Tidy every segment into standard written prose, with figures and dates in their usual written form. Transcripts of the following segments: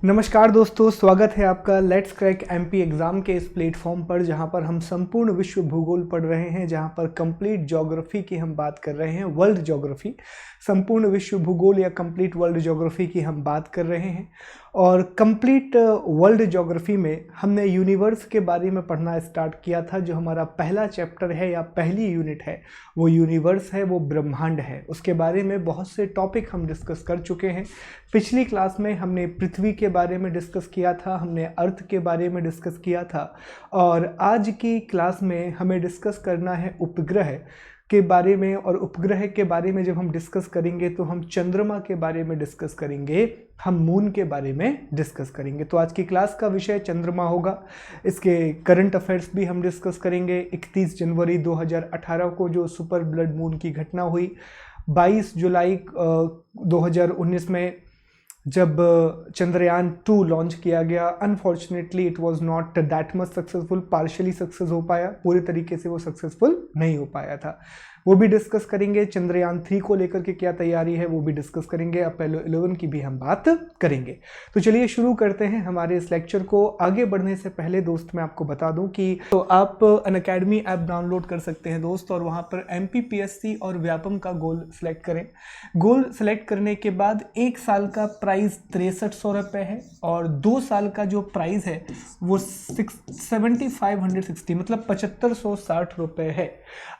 नमस्कार दोस्तों, स्वागत है आपका लेट्स क्रैक एमपी एग्ज़ाम के इस प्लेटफॉर्म पर जहां पर हम संपूर्ण विश्व भूगोल पढ़ रहे हैं, जहां पर कंप्लीट ज्योग्राफी की हम बात कर रहे हैं, वर्ल्ड ज्योग्राफी, संपूर्ण विश्व भूगोल या कंप्लीट वर्ल्ड ज्योग्राफी की हम बात कर रहे हैं। और कंप्लीट वर्ल्ड ज्योग्राफी में हमने यूनिवर्स के बारे में पढ़ना स्टार्ट किया था। जो हमारा पहला चैप्टर है या पहली यूनिट है वो यूनिवर्स है, वो ब्रह्मांड है। उसके बारे में बहुत से टॉपिक हम डिस्कस कर चुके हैं। पिछली क्लास में हमने पृथ्वी के बारे में डिस्कस किया था, हमने अर्थ के बारे में डिस्कस किया था, और आज की क्लास में हमें डिस्कस करना है उपग्रह के बारे में। और उपग्रह के बारे में जब हम डिस्कस करेंगे तो हम चंद्रमा के बारे में डिस्कस करेंगे, हम मून के बारे में डिस्कस करेंगे। तो आज की क्लास का विषय चंद्रमा होगा। इसके करंट अफेयर्स भी हम डिस्कस करेंगे। 31 जनवरी 2018 को जो सुपर ब्लड मून की घटना हुई, 22 जुलाई 2019 में जब चंद्रयान 2 लॉन्च किया गया, unfortunately it was not that much successful. Partially success हो पाया, पूरी तरीके से वो सक्सेसफुल नहीं हो पाया था, वो भी डिस्कस करेंगे। चंद्रयान 3 को लेकर के क्या तैयारी है वो भी डिस्कस करेंगे। अपोलो 11 की भी हम बात करेंगे। तो चलिए शुरू करते हैं हमारे इस लेक्चर को। आगे बढ़ने से पहले दोस्त मैं आपको बता दूं कि तो आप अनअकैडमी ऐप डाउनलोड कर सकते हैं दोस्त, और वहां पर MPPSC और व्यापम का गोल सेलेक्ट करें। गोल सेलेक्ट करने के बाद 1 साल का प्राइस 6300 रुपये है, और 2 साल का जो प्राइस है वो 7560 मतलब 7560 रुपये है।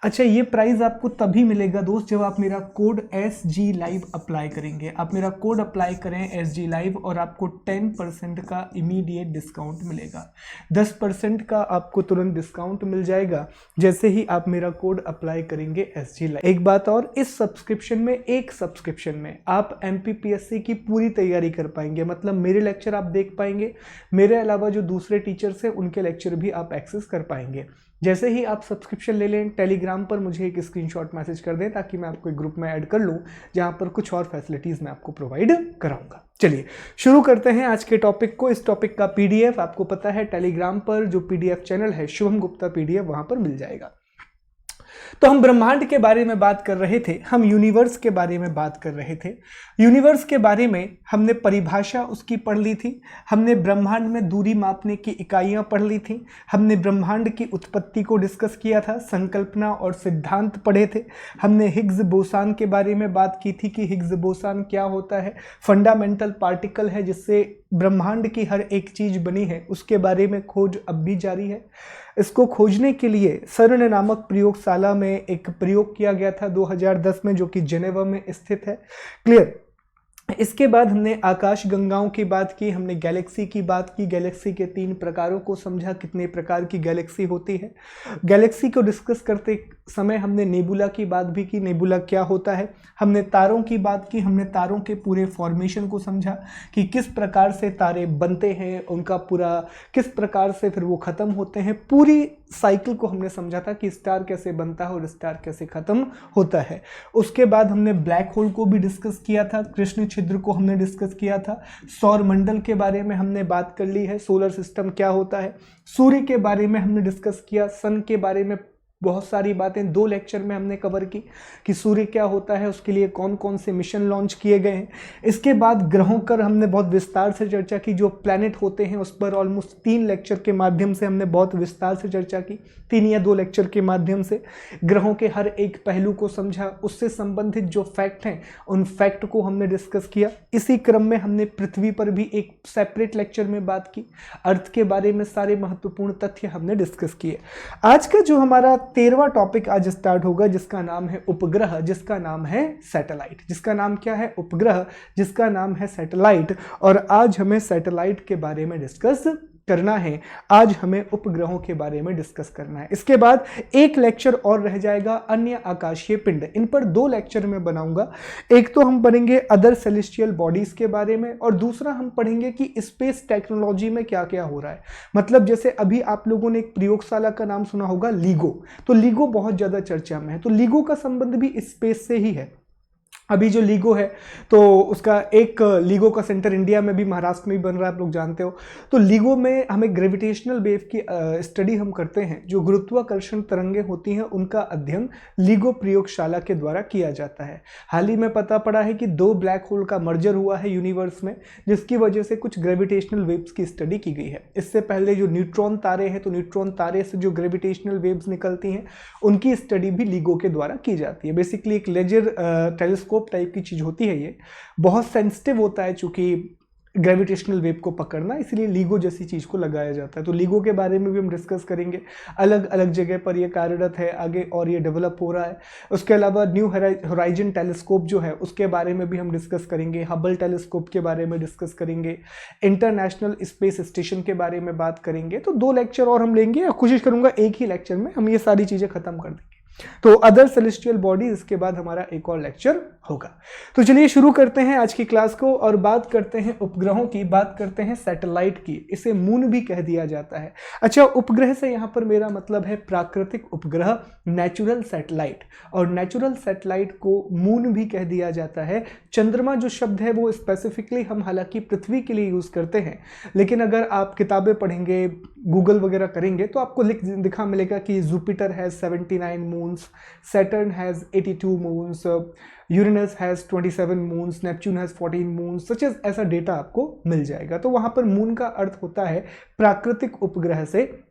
अच्छा, ये प्राइस आपको तभी मिलेगा दोस्त जब आप मेरा कोड SG Live अप्लाई करेंगे। आप मेरा कोड अप्लाई करें SG Live और आपको 10% का इमीडिएट डिस्काउंट मिलेगा। 10% का आपको तुरंत डिस्काउंट मिल जाएगा जैसे ही आप मेरा कोड अप्लाई करेंगे SG Live। एक बात और, इस सब्सक्रिप्शन में, एक सब्सक्रिप्शन में आप MPPSC की पूरी तैयारी कर पाएंगे। मतलब मेरे लेक्चर आप देख पाएंगे, मेरे अलावा जो दूसरे टीचर्स हैं उनके लेक्चर भी आप एक्सेस कर पाएंगे। जैसे ही आप सब्सक्रिप्शन ले लें, टेलीग्राम पर मुझे एक स्क्रीनशॉट मैसेज कर दें ताकि मैं आपको एक ग्रुप में ऐड कर लूं जहां पर कुछ और फैसिलिटीज़ मैं आपको प्रोवाइड कराऊंगा। चलिए शुरू करते हैं आज के टॉपिक को। इस टॉपिक का PDF आपको पता है टेलीग्राम पर जो PDF चैनल है शुभम गुप्ता PDF, वहां पर मिल जाएगा। तो हम ब्रह्मांड के बारे में बात कर रहे थे, हम यूनिवर्स के बारे में बात कर रहे थे। यूनिवर्स के बारे में हमने परिभाषा उसकी पढ़ ली थी, हमने ब्रह्मांड में दूरी मापने की इकाइयां पढ़ ली थी, हमने ब्रह्मांड की उत्पत्ति को डिस्कस किया था, संकल्पना और सिद्धांत पढ़े थे। हमने हिग्स बोसान के बारे में बात की थी कि हिग्स बोसान क्या होता है, फंडामेंटल पार्टिकल है जिससे ब्रह्मांड की हर एक चीज बनी है, उसके बारे में खोज अब भी जारी है। इसको खोजने के लिए सर्न नामक प्रयोगशाला में एक प्रयोग किया गया था 2010 में, जो कि जेनेवा में स्थित है। क्लियर। इसके बाद हमने आकाश गंगाओं की बात की, हमने गैलेक्सी की बात की, गैलेक्सी के 3 प्रकारों को समझा, कितने प्रकार की गैलेक्सी होती है। गैलेक्सी को डिस्कस करते समय हमने नेबुला की बात भी की, नेबुला क्या होता है। हमने तारों की बात की, हमने तारों के पूरे फॉर्मेशन को समझा कि किस प्रकार से तारे बनते हैं, उनका पूरा किस प्रकार से फिर वो ख़त्म होते हैं। पूरी साइकिल को हमने समझा था कि स्टार कैसे बनता है और स्टार कैसे ख़त्म होता है। उसके बाद हमने ब्लैक होल को भी डिस्कस किया था, कृष्ण छिद्र को हमने डिस्कस किया था, सौर मंडल के बारे में हमने बात कर ली है, सोलर सिस्टम क्या होता है, सूर्य के बारे में हमने डिस्कस किया, सन के बारे में बहुत सारी बातें 2 लेक्चर में हमने कवर की कि सूर्य क्या होता है, उसके लिए कौन कौन से मिशन लॉन्च किए गए हैं। इसके बाद ग्रहों पर हमने बहुत विस्तार से चर्चा की, जो प्लैनेट होते हैं उस पर ऑलमोस्ट 3 लेक्चर के माध्यम से हमने बहुत विस्तार से चर्चा की, 3 या 2 लेक्चर के माध्यम से ग्रहों के हर एक पहलू को समझा, उससे संबंधित जो फैक्ट हैं उन फैक्ट को हमने डिस्कस किया। इसी क्रम में हमने पृथ्वी पर भी एक सेपरेट लेक्चर में बात की, अर्थ के बारे में सारे महत्वपूर्ण तथ्य हमने डिस्कस किए। आज का जो हमारा 13वां टॉपिक आज स्टार्ट होगा, जिसका नाम है उपग्रह, जिसका नाम है सैटेलाइट। जिसका नाम क्या है? उपग्रह, जिसका नाम है सैटेलाइट। और आज हमें सैटेलाइट के बारे में डिस्कस करना है, आज हमें उपग्रहों के बारे में डिस्कस करना है। इसके बाद एक लेक्चर और रह जाएगा, अन्य आकाशीय पिंड। इन पर 2 लेक्चर में बनाऊंगा। एक तो हम पढ़ेंगे अदर सेलेस्टियल बॉडीज के बारे में, और दूसरा हम पढ़ेंगे कि स्पेस टेक्नोलॉजी में क्या क्या हो रहा है। मतलब जैसे अभी आप लोगों ने एक प्रयोगशाला का नाम सुना होगा, लीगो। तो लीगो बहुत ज्यादा चर्चा में है, तो लीगो का संबंध भी स्पेस से ही है। अभी जो लीगो है तो उसका एक लीगो का सेंटर इंडिया में भी, महाराष्ट्र में भी बन रहा है, आप लोग जानते हो। तो लीगो में हमें ग्रेविटेशनल वेव की स्टडी हम करते हैं, जो गुरुत्वाकर्षण तरंगें होती हैं उनका अध्ययन लीगो प्रयोगशाला के द्वारा किया जाता है। हाल ही में पता पड़ा है कि 2 ब्लैक होल का मर्जर हुआ है यूनिवर्स में, जिसकी वजह से कुछ ग्रेविटेशनल वेव्स की स्टडी की गई है। इससे पहले जो न्यूट्रॉन तारे हैं, तो न्यूट्रॉन तारे से जो ग्रेविटेशनल वेव्स निकलती हैं उनकी स्टडी भी लीगो के द्वारा की जाती है। बेसिकली एक लेजर टेलीस्कोप टाइप की चीज होती है, ये बहुत सेंसिटिव होता है चूंकि ग्रेविटेशनल वेव को पकड़ना, इसलिए लीगो जैसी चीज को लगाया जाता है। तो लीगो के बारे में भी हम डिस्कस करेंगे, अलग अलग जगह पर ये कार्यरत है आगे और ये डेवलप हो रहा है। उसके अलावा न्यू होराइजन टेलीस्कोप जो है उसके बारे में भी हम डिस्कस करेंगे, हबल टेलीस्कोप के बारे में डिस्कस करेंगे, इंटरनेशनल स्पेस स्टेशन के बारे में बात करेंगे। तो 2 लेक्चर और हम लेंगे और कोशिश करूंगा एक ही लेक्चर में हम ये सारी चीजें खत्म कर देंगे। तो अदर सेलेस्टियल बॉडी, इसके बाद हमारा एक और लेक्चर होगा। तो चलिए शुरू करते हैं आज की क्लास को और बात करते हैं उपग्रहों की, बात करते हैं सैटेलाइट की। इसे मून भी कह दिया जाता है। अच्छा, उपग्रह से यहाँ पर मेरा मतलब है प्राकृतिक उपग्रह, नेचुरल सैटेलाइट, और नेचुरल सैटेलाइट को मून भी कह दिया जाता है। चंद्रमा जो शब्द है वो स्पेसिफिकली हम हालांकि पृथ्वी के लिए यूज करते हैं, लेकिन अगर आप किताबें पढ़ेंगे, गूगल वगैरह करेंगे तो आपको दिखा मिलेगा कि Jupiter has 79 moons, Saturn has 82 moons, Uranus has 27 moons, Neptune has 14 moons, such as ऐसा डेटा आपको मिल जाएगा। तो वहां पर मून का अर्थ होता है प्राकृतिक उपग्रह से,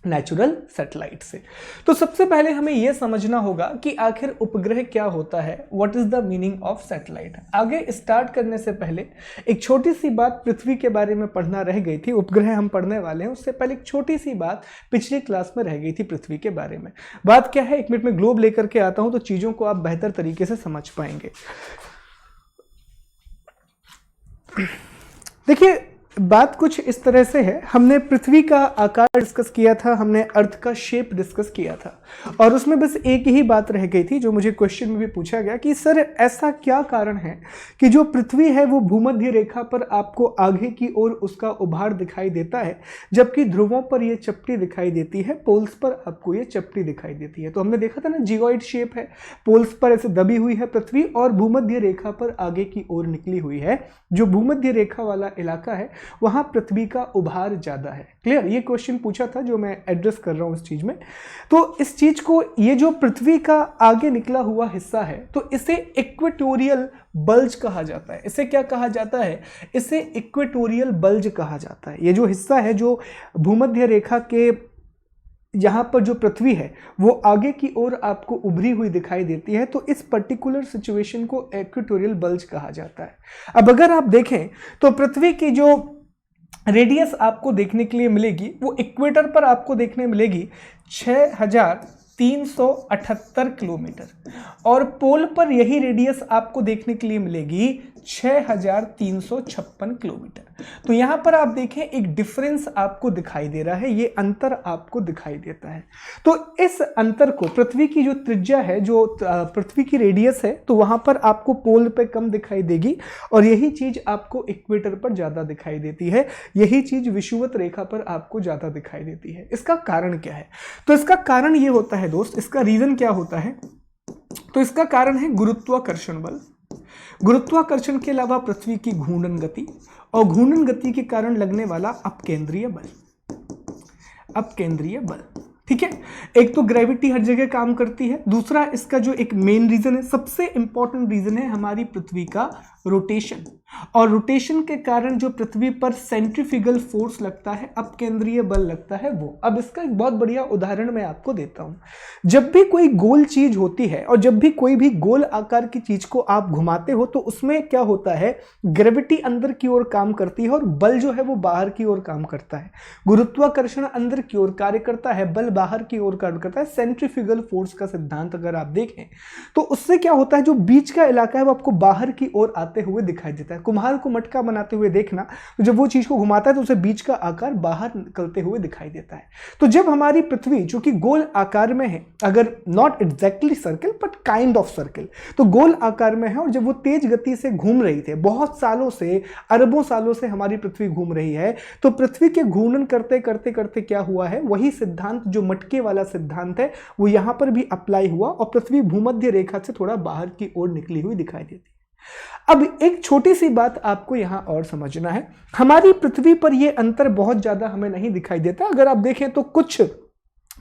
नेचुरल सैटेलाइट से। तो सबसे पहले हमें यह समझना होगा कि आखिर उपग्रह क्या होता है, what is the meaning of satellite. आगे स्टार्ट करने से पहले एक छोटी सी बात पृथ्वी के बारे में पढ़ना रह गई थी, उपग्रह हम पढ़ने वाले हैं, उससे पहले एक छोटी सी बात पिछली क्लास में रह गई थी पृथ्वी के बारे में। बात क्या है, 1 मिनट में ग्लोब लेकर के आता हूं तो चीजों को आप बेहतर तरीके से समझ पाएंगे। देखिए, बात कुछ इस तरह से है, हमने पृथ्वी का आकार डिस्कस किया था, हमने अर्थ का शेप डिस्कस किया था, और उसमें बस एक ही बात रह गई थी जो मुझे क्वेश्चन में भी पूछा गया कि सर ऐसा क्या कारण है कि जो पृथ्वी है वो भूमध्य रेखा पर आपको आगे की ओर उसका उभार दिखाई देता है, जबकि ध्रुवों पर यह चपटी दिखाई देती है, पोल्स पर आपको ये चपटी दिखाई देती है। तो हमने देखा था ना, जिगॉइड शेप है, पोल्स पर ऐसे दबी हुई है पृथ्वी और भूमध्य रेखा पर आगे की ओर निकली हुई है। जो भूमध्य रेखा वाला इलाका है वहां पृथ्वी का उभार ज्यादा है। क्लियर, ये क्वेश्चन पूछा था जो मैं एड्रेस कर रहा हूं इस चीज में। तो इस चीज को, ये जो पृथ्वी का आगे निकला हुआ हिस्सा है, तो इसे इक्वेटोरियल बल्ज कहा जाता है। इसे क्या कहा जाता है, इसे इक्वेटोरियल बल्ज कहा जाता है। ये जो हिस्सा है जो भूमध्य रेखा के यहां पर जो पृथ्वी है वो आगे की ओर आपको उभरी हुई दिखाई देती है, तो इस पर्टिकुलर सिचुएशन को इक्वेटोरियल बल्ज कहा जाता है। अब अगर आप देखें तो पृथ्वी की जो रेडियस आपको देखने के लिए मिलेगी वो इक्वेटर पर आपको देखने मिलेगी 6378 किलोमीटर, और पोल पर यही रेडियस आपको देखने के लिए मिलेगी 6356 किलोमीटर। तो यहां पर आप देखें एक डिफरेंस आपको दिखाई दे रहा है, ये अंतर आपको दिखाई देता है। तो इस अंतर को, पृथ्वी की जो त्रिज्या है, जो पृथ्वी की रेडियस है, तो वहां पर आपको पोल पे कम दिखाई देगी और यही चीज आपको इक्वेटर पर ज्यादा दिखाई देती है, यही चीज विषुवत रेखा पर आपको ज्यादा दिखाई देती है। इसका कारण क्या है, तो इसका कारण ये होता है दोस्त, इसका रीजन क्या होता है, तो इसका कारण है गुरुत्वाकर्षण बल। गुरुत्वाकर्षण के अलावा पृथ्वी की घूर्णन गति, और घूर्णन गति के कारण लगने वाला अपकेंद्रीय बल। अपकेंद्रीय बल, ठीक है। एक तो ग्रेविटी हर जगह काम करती है, दूसरा इसका जो एक मेन रीजन है, सबसे इंपॉर्टेंट रीजन है हमारी पृथ्वी का रोटेशन, और रोटेशन के कारण जो पृथ्वी पर सेंट्रीफ्यूगल फोर्स लगता है, अपकेंद्रीय बल लगता है वो। अब इसका एक बहुत बढ़िया उदाहरण मैं आपको देता हूं। जब भी कोई गोल चीज होती है और जब भी कोई भी गोल आकार की चीज को आप घुमाते हो तो उसमें क्या होता है, ग्रेविटी अंदर की ओर काम करती है और बल जो है वो बाहर की ओर काम करता है। गुरुत्वाकर्षण अंदर की ओर कार्य करता है, बल बाहर की ओर कार्य करता है। सेंट्रीफ्यूगल फोर्स का सिद्धांत अगर आप देखें तो उससे क्या होता है, जो बीच का इलाका है वो आपको बाहर की ओर आता आते हुए दिखाई देता है। कुम्हार को मटका बनाते हुए देखना, तो जब वो चीज को घुमाता है तो उसे बीच का आकार बाहर निकलते हुए दिखाई देता है। तो जब हमारी पृथ्वी जो कि गोल आकार में है, अगर not exactly circle but kind of circle, तो गोल आकार में है और जब वो तेज गति से घूम रही थी, बहुत सालों से, अरबों सालों से हमारी पृथ्वी घूम रही है, तो पृथ्वी के घूर्णन करते करते करते क्या हुआ है, वही सिद्धांत जो मटके वाला सिद्धांत है वो यहां पर भी अप्लाई हुआ और पृथ्वी भूमध्य रेखा से थोड़ा बाहर की ओर निकली हुई दिखाई देती है। अब एक छोटी सी बात आपको यहां और समझना है, हमारी पृथ्वी पर यह अंतर बहुत ज्यादा हमें नहीं दिखाई देता। अगर आप देखें तो कुछ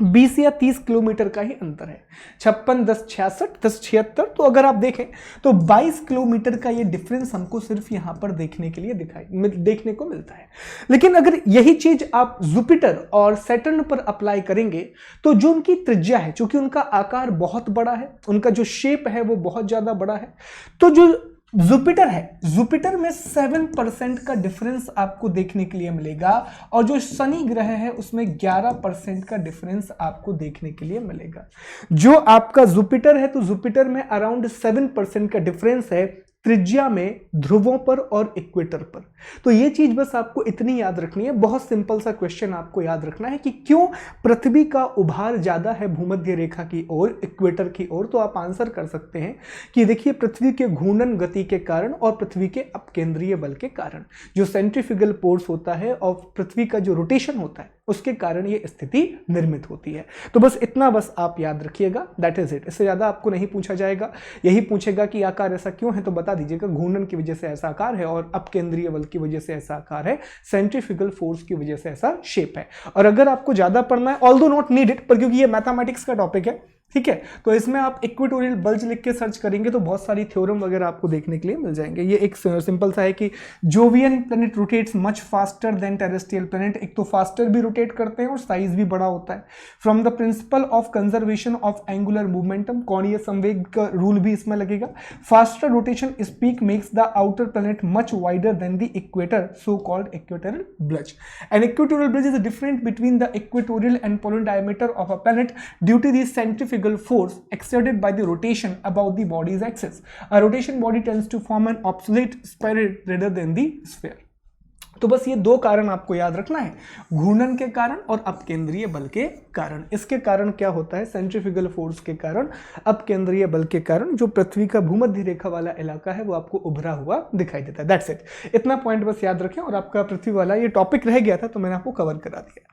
20 या 30 किलोमीटर का ही अंतर है, 56, 10, 66, 10, 76। तो अगर आप देखें तो 22 किलोमीटर का ये डिफरेंस हमको सिर्फ यहां पर देखने के लिए देखने को मिलता है। लेकिन अगर यही चीज आप जुपिटर और सैटर्न पर अप्लाई करेंगे तो जो उनकी त्रिज्या है, चूंकि उनका आकार बहुत बड़ा है, उनका जो शेप है वो बहुत ज्यादा बड़ा है, तो जो जुपिटर है, जुपिटर में 7% का डिफरेंस आपको देखने के लिए मिलेगा और जो शनि ग्रह है उसमें 11% का डिफरेंस आपको देखने के लिए मिलेगा। जो आपका जुपिटर है तो जुपिटर में अराउंड 7% का डिफरेंस है त्रिज्या में, ध्रुवों पर और इक्वेटर पर। तो ये चीज बस आपको इतनी याद रखनी है। बहुत सिंपल सा क्वेश्चन आपको याद रखना है कि क्यों पृथ्वी का उभार ज्यादा है भूमध्य रेखा की ओर, इक्वेटर की ओर। तो आप आंसर कर सकते हैं कि देखिए पृथ्वी के घूर्णन गति के कारण और पृथ्वी के अपकेंद्रीय बल के कारण, जो सेंट्रीफ्यूगल फोर्स होता है और पृथ्वी का जो रोटेशन होता है उसके कारण ये स्थिति निर्मित होती है। तो बस इतना बस आप याद रखिएगा, दैट इज इट। इससे ज्यादा आपको नहीं पूछा जाएगा। यही पूछेगा कि आकार ऐसा क्यों है, तो बता दीजिएगा घूर्णन की वजह से ऐसा आकार है और अपकेंद्रीय बल की वजह से ऐसा आकार है, सेंट्रीफ्यूगल फोर्स की वजह से ऐसा शेप है। और अगर आपको ज्यादा पढ़ना है, ऑल्दो नॉट नीडेड, पर क्योंकि ये मैथमेटिक्स का टॉपिक है, ठीक है, तो इसमें आप इक्वेटोरियल बल्ज लिख के सर्च करेंगे तो बहुत सारी थ्योरम वगैरह आपको देखने के लिए मिल जाएंगे। ये एक सिंपल सा है कि Jovian planet rotates much faster than terrestrial planet. एक तो फास्टर भी रोटेट करते हैं और साइज भी बड़ा होता है। From the principle of conservation of angular momentum, कोणीय संवेग का रूल भी इसमें लगेगा। Faster rotation speed makes the outer planet much wider than the equator, so called equatorial bulge. An equatorial bulge is different between the equatorial and polar diameter of a planet due to the centrifugal force exerted by the rotation about the body's axis. A rotation body tends to form an obsolete sphere rather than the sphere. तो बस ये दो कारण आपको याद रखना है, घूर्णन के कारण और अपकेंद्रीय बल के कारण। इसके कारण क्या होता है, सेंट्रीफ्यूगल फोर्स के कारण, अपकेंद्रीय बल के कारण जो पृथ्वी का भूमध्य रेखा वाला इलाका है वो आपको उभरा हुआ दिखाई देता है। That's it. इतना पॉइंट बस याद रखें और आपका पृथ्वी वाला ये टॉपिक रह गया था तो मैंने आपको कवर करा दिया।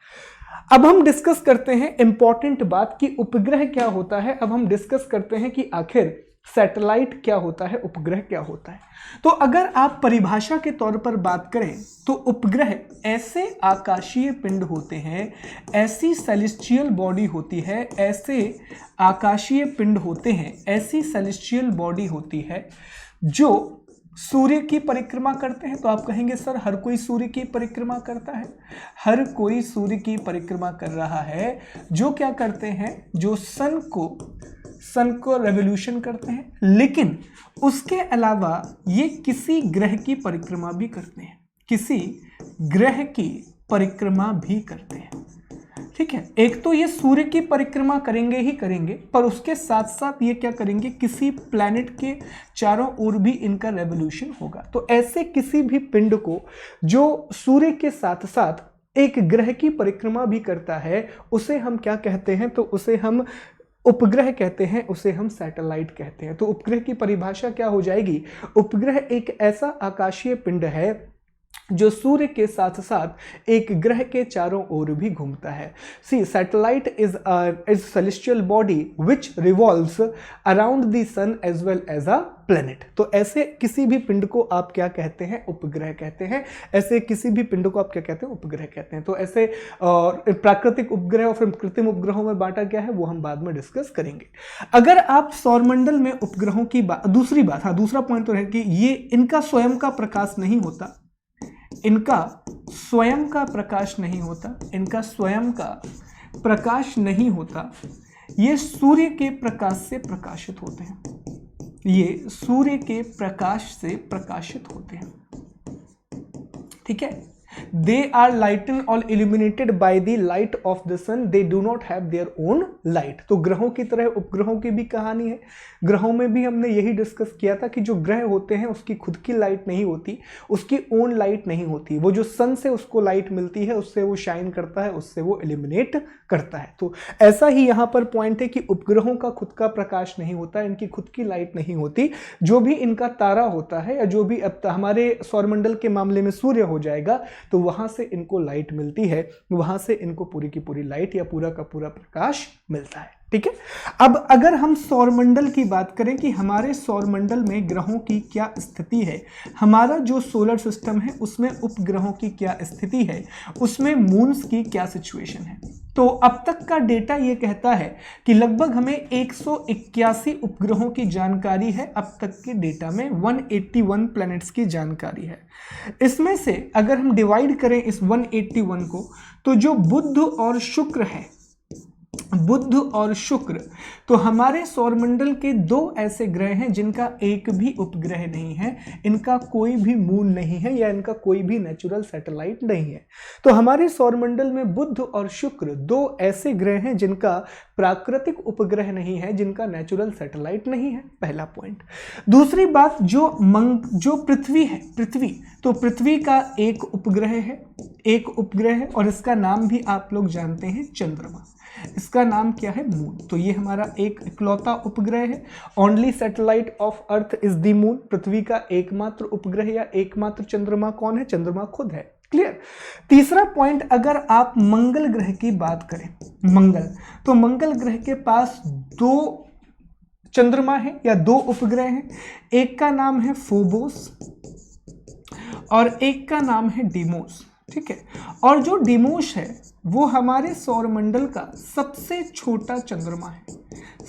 अब हम डिस्कस करते हैं इंपॉर्टेंट बात कि उपग्रह क्या होता है। अब हम डिस्कस करते हैं कि आखिर सैटेलाइट क्या होता है, उपग्रह क्या होता है। तो अगर आप परिभाषा के तौर पर बात करें तो उपग्रह ऐसे आकाशीय पिंड होते हैं, ऐसी सेलेस्टियल बॉडी होती है, ऐसे आकाशीय पिंड होते हैं, ऐसी सेलेस्टियल बॉडी होती है जो सूर्य की परिक्रमा करते हैं। तो आप कहेंगे सर हर कोई सूर्य की परिक्रमा करता है? हर कोई सूर्य की परिक्रमा कर रहा है। जो क्या करते हैं, जो सन को रेवोल्यूशन करते हैं, लेकिन उसके अलावा ये किसी ग्रह की परिक्रमा भी करते हैं, किसी ग्रह की परिक्रमा भी करते हैं। ठीक है, एक तो ये सूर्य की परिक्रमा करेंगे ही करेंगे, पर उसके साथ साथ ये क्या करेंगे, किसी प्लैनेट के चारों ओर भी इनका रेवोल्यूशन होगा। तो ऐसे किसी भी पिंड को जो सूर्य के साथ साथ एक ग्रह की परिक्रमा भी करता है उसे हम क्या कहते हैं, तो उसे हम उपग्रह कहते हैं, उसे हम सैटेलाइट कहते हैं। तो उपग्रह की परिभाषा क्या हो जाएगी, उपग्रह एक ऐसा आकाशीय पिंड है जो सूर्य के साथ साथ एक ग्रह के चारों ओर भी घूमता है। C satellite is celestial body which revolves around the sun as well as a planet. तो ऐसे किसी भी पिंड को आप क्या कहते हैं, उपग्रह कहते हैं। ऐसे किसी भी पिंड को आप क्या कहते हैं, उपग्रह कहते हैं। तो ऐसे प्राकृतिक उपग्रह और फिर कृत्रिम उपग्रहों में बांटा क्या है वो हम बाद में डिस्कस करेंगे। अगर आप सौरमंडल में उपग्रहों की दूसरी बात, हाँ दूसरा पॉइंट तो है कि ये इनका स्वयं का प्रकाश नहीं होता, इनका स्वयं का प्रकाश नहीं होता, इनका स्वयं का प्रकाश नहीं होता, ये सूर्य के प्रकाश से प्रकाशित होते हैं, ये सूर्य के प्रकाश से प्रकाशित होते हैं। ठीक है, दे आर लाइटन और illuminated by the light of the sun, they do not have their own light. तो ग्रहों की तरह उपग्रहों की भी कहानी है। ग्रहों में भी हमने यही डिस्कस किया था कि जो ग्रह होते हैं उसकी खुद की लाइट नहीं होती, उसकी ओन लाइट नहीं होती, वो जो सन से उसको लाइट मिलती है उससे वो शाइन करता है, उससे वो इल्यूमिनेट करता है। तो ऐसा ही यहां पर पॉइंट है कि उपग्रहों का खुद का प्रकाश नहीं होता, इनकी खुद की लाइट नहीं होती। जो भी इनका तारा होता है या जो भी अब हमारे सौरमंडल के मामले में सूर्य हो जाएगा तो वहां से इनको लाइट मिलती है, वहां से इनको पूरी की पूरी लाइट या पूरा का पूरा प्रकाश मिलता है। ठीक है, अब अगर हम सौरमंडल की बात करें कि हमारे सौरमंडल में ग्रहों की क्या स्थिति है, हमारा जो सोलर सिस्टम है उसमें उपग्रहों की क्या स्थिति है, उसमें मून्स की क्या सिचुएशन है, तो अब तक का डेटा ये कहता है कि लगभग हमें 181 उपग्रहों की जानकारी है। अब तक के डेटा में 181 प्लैनेट्स की जानकारी है। इसमें से अगर हम डिवाइड करें इस 181 को, तो जो बुध और शुक्र है, बुध और शुक्र, तो हमारे सौरमंडल के दो ऐसे ग्रह हैं जिनका एक भी उपग्रह नहीं है, इनका कोई भी मून नहीं है या इनका कोई भी नेचुरल सैटेलाइट नहीं है। तो हमारे सौरमंडल में बुध और शुक्र दो ऐसे ग्रह हैं जिनका प्राकृतिक उपग्रह नहीं है, जिनका नेचुरल सैटेलाइट नहीं है, पहला पॉइंट। दूसरी बात, जो पृथ्वी है, पृथ्वी, तो पृथ्वी का एक उपग्रह है, एक उपग्रह है और इसका नाम भी आप लोग जानते हैं चंद्रमा, इसका नाम क्या है, मून। तो ये हमारा एक इकलौता उपग्रह है। Only satellite of earth is the moon. पृथ्वी का एकमात्र उपग्रह या एकमात्र चंद्रमा कौन है, चंद्रमा खुद है। क्लियर। तीसरा पॉइंट, अगर आप मंगल ग्रह की बात करें, मंगल, तो मंगल ग्रह के पास दो चंद्रमा है या दो उपग्रह हैं, एक का नाम है फोबोस और एक का नाम है डिमोस। ठीक है, और जो डिमोस है वो हमारे सौरमंडल का सबसे छोटा चंद्रमा है,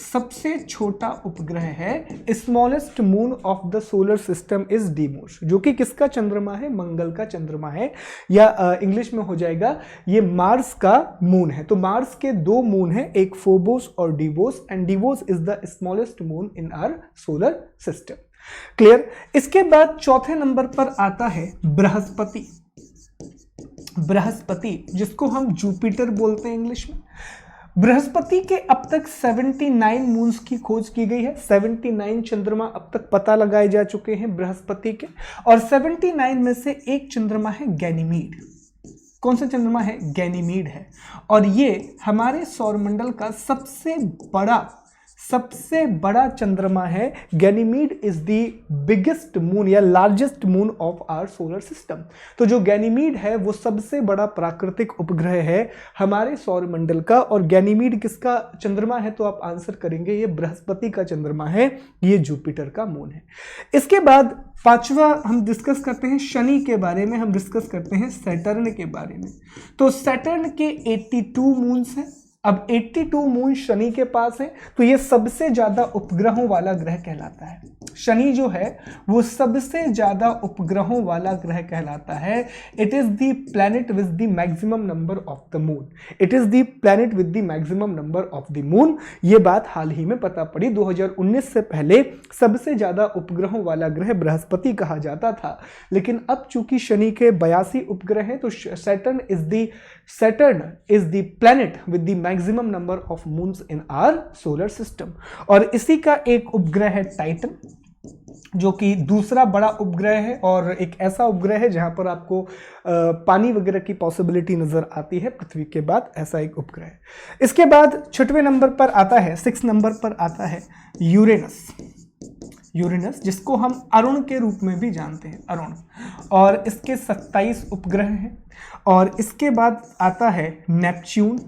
सबसे छोटा उपग्रह है। Smallest moon of the solar system is Deimos, जो कि किसका चंद्रमा है, मंगल का चंद्रमा है, या इंग्लिश में हो जाएगा ये मार्स का मून है। तो मार्स के दो मून है, एक फोबोस और Deimos, and Deimos is the smallest moon in our solar system. Clear. इसके बाद चौथे नंबर पर आता है बृहस्पति। बृहस्पति, जिसको हम जुपिटर बोलते हैं इंग्लिश में। बृहस्पति के अब तक 79 मून्स की खोज की गई है, 79 चंद्रमा अब तक पता लगाए जा चुके हैं बृहस्पति के, और 79 में से एक चंद्रमा है गैनीमीड। कौन सा चंद्रमा है, गैनीमीड है, और ये हमारे सौरमंडल का सबसे बड़ा चंद्रमा है। Ganymede is the biggest moon या largest moon of our solar system. तो जो गैनीमीड है वो सबसे बड़ा प्राकृतिक उपग्रह है हमारे सौरमंडल का, और गैनीमीड किसका चंद्रमा है, तो आप आंसर करेंगे ये बृहस्पति का चंद्रमा है, ये जुपिटर का मून है। इसके बाद पांचवा हम डिस्कस करते हैं शनि के बारे में, हम डिस्कस करते हैं सैटर्न के बारे में। तो सैटर्न के 82 मून्स हैं। अब 82 मून शनि के पास है, तो ये सबसे ज्यादा उपग्रहों वाला ग्रह कहलाता है। शनि जो है वो सबसे ज्यादा उपग्रहों वाला ग्रह कहलाता है। It is the planet with the maximum number of the moon, it is the planet with the maximum number of the moon. ये बात हाल ही में पता पड़ी, 2019 से पहले सबसे ज्यादा उपग्रहों वाला ग्रह बृहस्पति कहा जाता था, लेकिन अब चूंकि शनि के 82 उपग्रह हैं, तो Saturn is the planet with the maximum number of moons in our solar system. और इसी का एक उपग्रह है टाइटन, जो कि दूसरा बड़ा उपग्रह है और एक ऐसा उपग्रह है जहां पर आपको पानी वगैरह की पॉसिबिलिटी नजर आती है पृथ्वी के बाद, ऐसा एक उपग्रह है। इसके बाद 6वें नंबर पर आता है, 6 नंबर पर आता है यूरेनस। यूरेनस, जिसको हम अरुण के रूप में भी जानते हैं, अरुण, और इसके 27 उपग्रह हैं। और इसके बाद आता है नेपच्यून,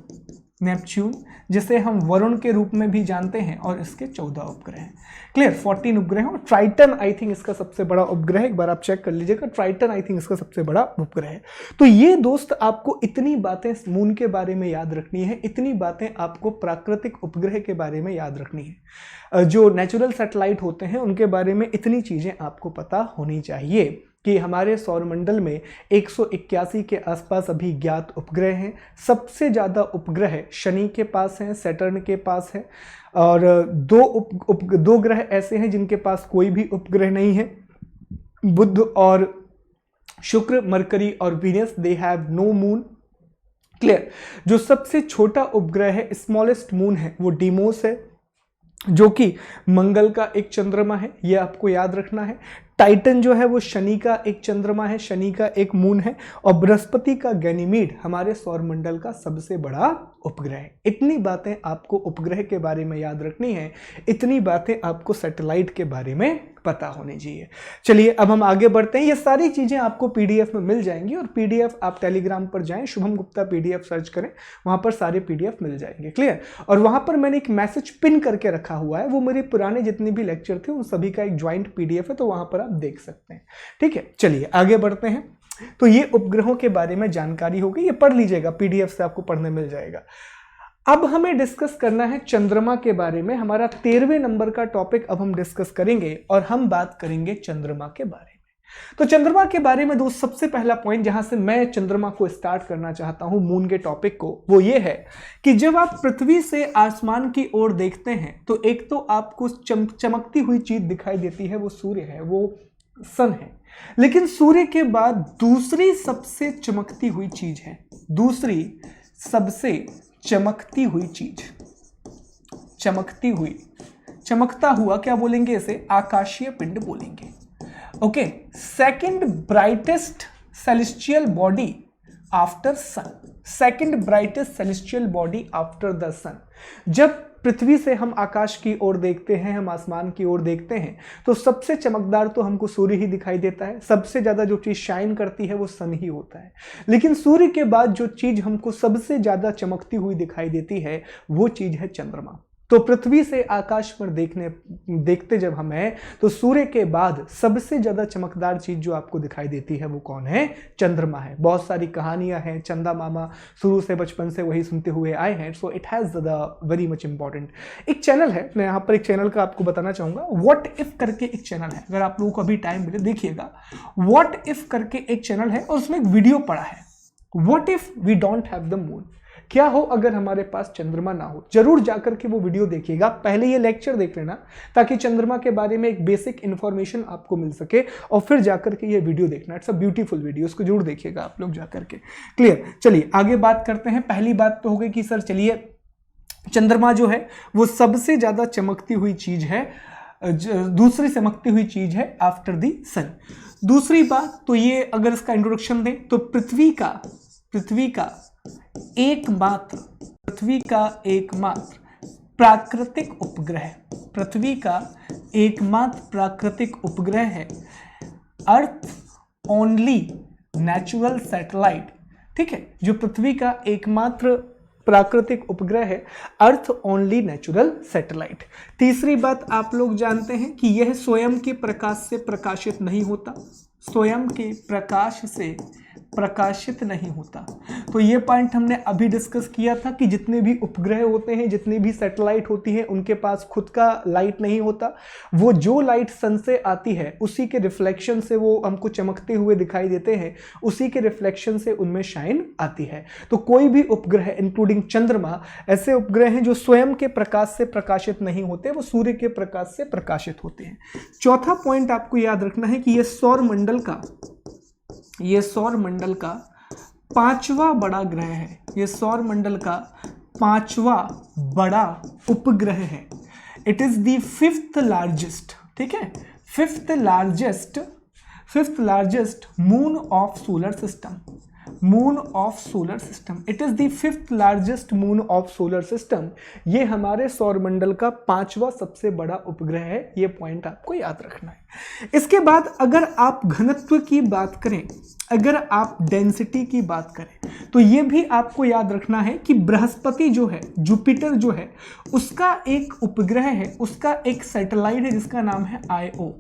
नेपच्यून जिसे हम वरुण के रूप में भी जानते हैं, और इसके 14 उपग्रह हैं। क्लियर, 14 उपग्रह हैं। और ट्राइटन आई थिंक इसका सबसे बड़ा उपग्रह है, एक बार आप चेक कर लीजिएगा, ट्राइटन आई थिंक इसका सबसे बड़ा उपग्रह है। तो ये दोस्त आपको इतनी बातें मून के बारे में याद रखनी है, इतनी बातें आपको प्राकृतिक उपग्रह के बारे में याद रखनी है। जो नेचुरल सैटेलाइट होते हैं उनके बारे में इतनी चीजें आपको पता होनी चाहिए कि हमारे सौरमंडल में 181 के आसपास अभी ज्ञात उपग्रह हैं। सबसे ज़्यादा उपग्रह शनि के पास हैं, सैटर्न के पास है, और दो ग्रह ऐसे हैं जिनके पास कोई भी उपग्रह नहीं है, बुध और शुक्र, मरकरी और Venus they have no moon. Clear. जो सबसे छोटा उपग्रह है, स्मॉलेस्ट मून है, वो डीमोस है, जो कि मंगल का एक चंद्रमा है, ये आपको याद रखना है। टाइटन जो है वो शनि का एक चंद्रमा है, शनि का एक मून है। और बृहस्पति का गैनीमीड हमारे सौरमंडल का सबसे बड़ा उपग्रह है। इतनी बातें आपको उपग्रह के बारे में याद रखनी है, इतनी बातें आपको सैटेलाइट के बारे में पता होनी चाहिए। चलिए अब हम आगे बढ़ते हैं। ये सारी चीजें आपको पीडीएफ में मिल जाएंगी, और पीडीएफ आप टेलीग्राम पर जाएं, शुभम गुप्ता पीडीएफ सर्च करें, वहां पर सारे पीडीएफ मिल जाएंगे। क्लियर। और वहां पर मैंने एक मैसेज पिन करके रखा हुआ है, वो मेरे पुराने जितने भी लेक्चर थे उन सभी का एक ज्वाइंट पीडीएफ है, तो वहां पर आप देख सकते हैं। ठीक है, चलिए आगे बढ़ते हैं। तो ये उपग्रहों के बारे में जानकारी हो गई, ये पढ़ लीजिएगा, पीडीएफ से आपको पढ़ने मिल जाएगा। अब हमें डिस्कस करना है चंद्रमा के बारे में। हमारा 13वें नंबर का टॉपिक अब हम डिस्कस करेंगे, और हम बात करेंगे चंद्रमा के बारे में। तो चंद्रमा के बारे में दोस्त सबसे पहला पॉइंट जहां से मैं चंद्रमा को स्टार्ट करना चाहता हूं, मून के टॉपिक को, वो ये है कि जब आप पृथ्वी से आसमान की ओर देखते हैं तो एक तो आपको चमकती हुई चीज दिखाई देती है, वो सूर्य है, वो सन है। लेकिन सूर्य के बाद दूसरी सबसे चमकती हुई चीज है, दूसरी सबसे चमकती हुई चीज, चमकती हुई, चमकता हुआ क्या बोलेंगे इसे? आकाशीय पिंड बोलेंगे। Okay, second brightest celestial body after sun, second brightest celestial body after the sun. जब पृथ्वी से हम आकाश की ओर देखते हैं, हम आसमान की ओर देखते हैं, तो सबसे चमकदार तो हमको सूर्य ही दिखाई देता है। सबसे ज्यादा जो चीज शाइन करती है वो सन ही होता है। लेकिन सूर्य के बाद जो चीज हमको सबसे ज्यादा चमकती हुई दिखाई देती है वो चीज है चंद्रमा। तो पृथ्वी से आकाश पर देखते जब हम हैं, तो सूर्य के बाद सबसे ज्यादा चमकदार चीज जो आपको दिखाई देती है वो कौन है? चंद्रमा है। बहुत सारी कहानियां हैं, चंदा मामा शुरू से बचपन से वही सुनते हुए आए हैं, so it has the very much important. एक चैनल है, मैं यहाँ पर एक चैनल का आपको बताना चाहूंगा, व्हाट इफ करके एक चैनल है, अगर आप लोगों को अभी टाइम मिले देखिएगा। व्हाट इफ करके एक चैनल है, और उसमें एक वीडियो पड़ा है, what if we don't have the moon, क्या हो अगर हमारे पास चंद्रमा ना हो। जरूर जाकर के वो वीडियो देखिएगा, पहले ये लेक्चर देख लेना ताकि चंद्रमा के बारे में एक बेसिक इंफॉर्मेशन आपको मिल सके, और फिर जाकर के ये वीडियो देखना। इट्स अ ब्यूटीफुल वीडियो, उसको जरूर देखिएगा आप लोग जाकर के। क्लियर। चलिए आगे बात करते हैं। पहली बात तो हो गई कि सर चलिए चंद्रमा जो है वो सबसे ज्यादा चमकती हुई चीज है, दूसरी चमकती हुई चीज है आफ्टर द सन। दूसरी बात तो ये, अगर इसका इंट्रोडक्शन दें तो पृथ्वी का एकमात्र प्राकृतिक उपग्रह, पृथ्वी का एकमात्र प्राकृतिक उपग्रह है अर्थ ओनली नेचुरल सैटेलाइट। ठीक है, जो पृथ्वी का एकमात्र प्राकृतिक उपग्रह है, अर्थ ओनली नेचुरल सैटेलाइट। तीसरी बात आप लोग जानते हैं कि यह स्वयं के प्रकाश से प्रकाशित नहीं होता, स्वयं के प्रकाश से प्रकाशित नहीं होता। तो ये पॉइंट हमने अभी डिस्कस किया था कि जितने भी उपग्रह होते हैं, जितनी भी सैटेलाइट होती है, उनके पास खुद का लाइट नहीं होता। वो जो लाइट सन से आती है उसी के रिफ्लेक्शन से वो हमको चमकते हुए दिखाई देते हैं, उसी के रिफ्लेक्शन से उनमें शाइन आती है। तो कोई भी उपग्रह इंक्लूडिंग चंद्रमा ऐसे उपग्रह हैं जो स्वयं के प्रकाश से प्रकाशित नहीं होते, वो सूर्य के प्रकाश से प्रकाशित होते हैं। चौथा पॉइंट आपको याद रखना है कि ये सौरमंडल का पांचवा बड़ा ग्रह है, ये सौरमंडल का पांचवा बड़ा उपग्रह है। It is the fifth largest, ठीक है, fifth largest moon of solar system, moon of solar system. It is the fifth largest moon of solar system. ये हमारे सौरमंडल का पांचवा सबसे बड़ा उपग्रह है, ये पॉइंट आपको याद रखना है। इसके बाद अगर आप घनत्व की बात करें, अगर आप डेंसिटी की बात करें, तो ये भी आपको याद रखना है कि बृहस्पति जो है, जुपिटर जो है, उसका एक उपग्रह है, उसका एक सैटेलाइट है जिसका नाम है आईओ।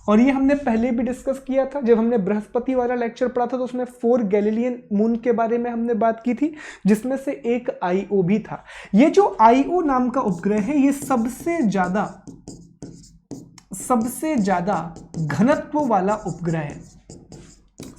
और ये हमने पहले भी डिस्कस किया था, जब हमने बृहस्पति वाला लेक्चर पढ़ा था तो उसमें 4 गैलीलियन मून के बारे में हमने बात की थी, जिसमें से एक आईओ भी था। ये जो आईओ नाम का उपग्रह है, ये सबसे ज्यादा घनत्व वाला उपग्रह है,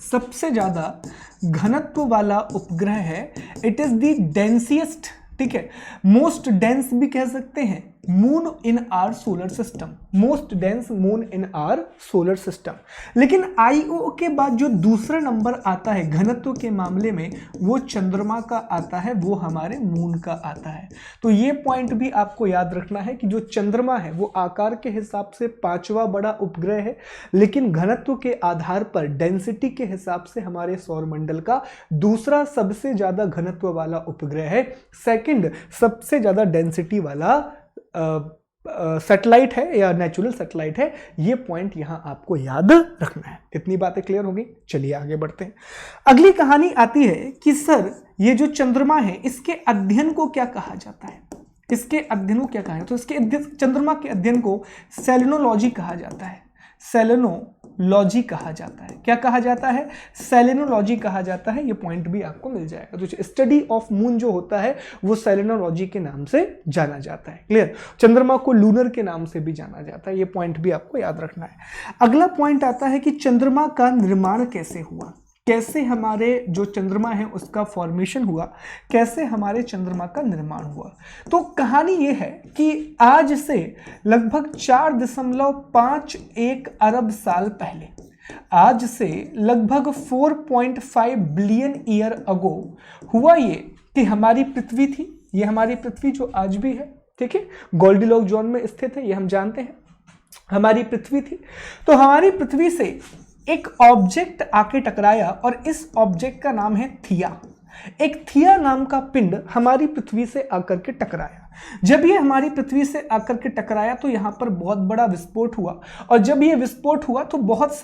सबसे ज्यादा घनत्व वाला उपग्रह है। इट इज द डेंसिएस्ट, ठीक है, मोस्ट डेंस भी कह सकते हैं, moon in our solar system, most dense moon in our solar system. लेकिन आईओ के बाद जो दूसरा नंबर आता है घनत्व के मामले में वो चंद्रमा का आता है, वो हमारे मून का आता है। तो ये पॉइंट भी आपको याद रखना है कि जो चंद्रमा है वो आकार के हिसाब से पांचवा बड़ा उपग्रह है, लेकिन घनत्व के आधार पर डेंसिटी के हिसाब से हमारे सौरमंडल का दूसरा सबसे ज्यादा घनत्व वाला उपग्रह है, सेकंड सबसे ज्यादा डेंसिटी वाला सैटेलाइट है या नेचुरल सैटेलाइट है। ये पॉइंट यहां आपको याद रखना है। इतनी बातें क्लियर होगी। चलिए आगे बढ़ते हैं। अगली कहानी आती है कि सर ये जो चंद्रमा है इसके अध्ययन को क्या कहा जाता है, इसके अध्ययन को क्या कहा है? तो इसके चंद्रमा के अध्ययन को सेलेनोलॉजी कहा जाता है, सेलेनोलॉजी कहा जाता है। क्या कहा जाता है? सेलेनोलॉजी कहा जाता है। ये पॉइंट भी आपको मिल जाएगा। तो स्टडी ऑफ मून जो होता है वो सेलेनोलॉजी के नाम से जाना जाता है। क्लियर? चंद्रमा को लूनर के नाम से भी जाना जाता है। ये पॉइंट भी आपको याद रखना है। अगला पॉइंट आता है कि चंद्रमा का निर्माण कैसे हुआ, कैसे हमारे जो चंद्रमा है उसका फॉर्मेशन हुआ, कैसे हमारे चंद्रमा का निर्माण हुआ। तो कहानी ये है कि आज से लगभग 4.51 अरब साल पहले, आज से लगभग 4.5 बिलियन ईयर अगो हुआ ये कि हमारी पृथ्वी थी। ये हमारी पृथ्वी जो आज भी है, ठीक है, गोल्डीलॉक जोन में स्थित है, ये हम जानते हैं। हमारी पृथ्वी थी। तो हमारी पृथ्वी से एक ऑब्जेक्ट आके टकराया और इस ऑब्जेक्ट का नाम है थिया। एक थिया नाम का पिंड हमारी पृथ्वी से आकर के टकराया। जब ये हमारी पृथ्वी से आकर के टकराया तो यहाँ पर बहुत बड़ा विस्फोट हुआ, और जब ये विस्फोट हुआ तो बहुत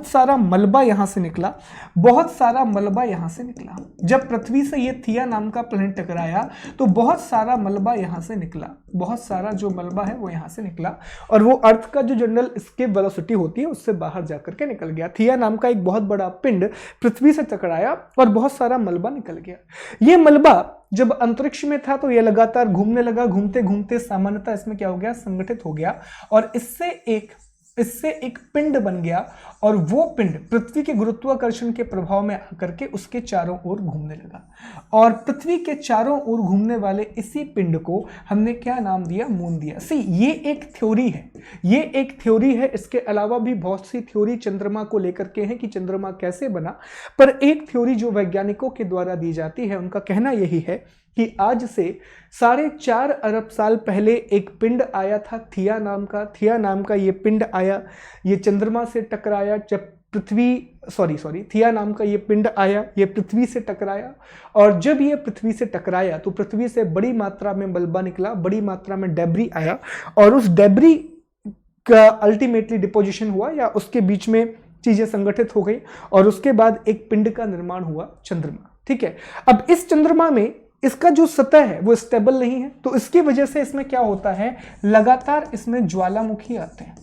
सारा मलबा यहाँ से निकला, बहुत सारा मलबा यहाँ से निकला। जब पृथ्वी से ये थिया नाम का प्लैनेट टकराया तो बहुत सारा मलबा यहाँ से निकला, बहुत सारा जो मलबा है वो यहाँ से निकला, और वो अर्थ का जो जनरल एस्केप वेलोसिटी होती है उससे बाहर जाकर के निकल गया। थिया नाम का एक बहुत बड़ा पिंड पृथ्वी से टकराया और बहुत सारा मलबा निकल गया। ये मलबा जब अंतरिक्ष में था तो ये लगातार घूमने लगा, घूमते घूमते सामान्यतः इसमें क्या हो गया, संगठित हो गया, और इससे एक पिंड बन गया, और वो पिंड पृथ्वी के गुरुत्वाकर्षण के प्रभाव में आकर के उसके चारों ओर घूमने लगा, और पृथ्वी के चारों ओर घूमने वाले इसी पिंड को हमने क्या नाम दिया, मून दिया। सी ये एक थ्योरी है, ये एक थ्योरी है। इसके अलावा भी बहुत सी थ्योरी चंद्रमा को लेकर के हैं कि चंद्रमा कैसे बना, पर एक थ्योरी जो वैज्ञानिकों के द्वारा दी जाती है उनका कहना यही है कि आज से 4.5 अरब साल पहले एक पिंड आया था थिया नाम का। थिया नाम का ये पिंड आया, ये चंद्रमा से टकराया। जब थिया नाम का ये पिंड आया, ये पृथ्वी से टकराया, और जब ये पृथ्वी से टकराया तो पृथ्वी से बड़ी मात्रा में मलबा निकला, बड़ी मात्रा में डेब्री आया, और उस डेब्री का अल्टीमेटली डिपोजिशन हुआ, या उसके बीच में चीजें संगठित हो गई, और उसके बाद एक पिंड का निर्माण हुआ, चंद्रमा। ठीक है, अब इस चंद्रमा में इसका जो सतह है वो स्टेबल नहीं है, तो इसकी वजह से इसमें क्या होता है, लगातार इसमें ज्वालामुखी आते हैं।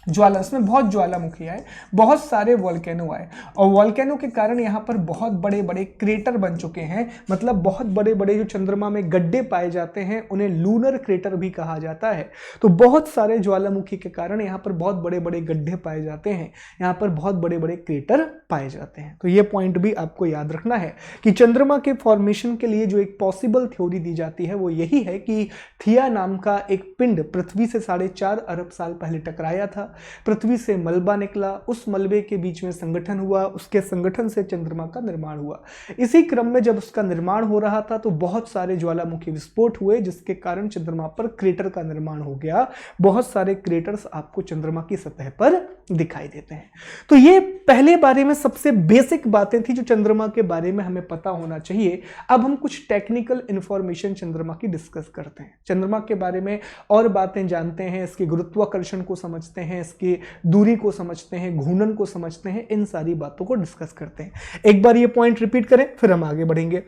इसमें बहुत ज्वालामुखी आए, बहुत सारे वॉल्केनो आए, और वॉल्केनो के कारण यहाँ पर बहुत बड़े बड़े क्रेटर बन चुके हैं। मतलब बहुत बड़े बड़े जो चंद्रमा में गड्ढे पाए जाते हैं उन्हें लूनर क्रेटर भी कहा जाता है। तो बहुत सारे ज्वालामुखी के कारण यहाँ पर बहुत बड़े बड़े गड्ढे पाए जाते हैं, यहाँ पर बहुत बड़े बड़े क्रेटर पाए जाते हैं। तो ये पॉइंट भी आपको याद रखना है कि चंद्रमा के फॉर्मेशन के लिए जो एक पॉसिबल थ्योरी दी जाती है वो यही है कि थिया नाम का एक पिंड पृथ्वी से 4.5 अरब साल पहले टकराया था, पृथ्वी से मलबा निकला, उस मलबे के बीच में संगठन हुआ, उसके संगठन से चंद्रमा का निर्माण हुआ। इसी क्रम में जब उसका निर्माण हो रहा था तो बहुत सारे ज्वालामुखी विस्फोट हुए, जिसके कारण चंद्रमा पर क्रेटर का निर्माण हो गया। बहुत सारे क्रेटर्स आपको चंद्रमा की सतह पर दिखाई देते हैं। तो ये पहले बारे में सबसे बेसिक बातें थी जो चंद्रमा के बारे में हमें पता होना चाहिए। अब हम कुछ टेक्निकल इंफॉर्मेशन चंद्रमा की डिस्कस करते हैं, चंद्रमा के बारे में और बातें जानते हैं, इसके गुरुत्वाकर्षण को समझते हैं, इसकी दूरी को समझते हैं, घूर्णन को समझते हैं, इन सारी बातों को डिस्कस करते हैं। एक बार ये पॉइंट रिपीट करें फिर हम आगे बढ़ेंगे।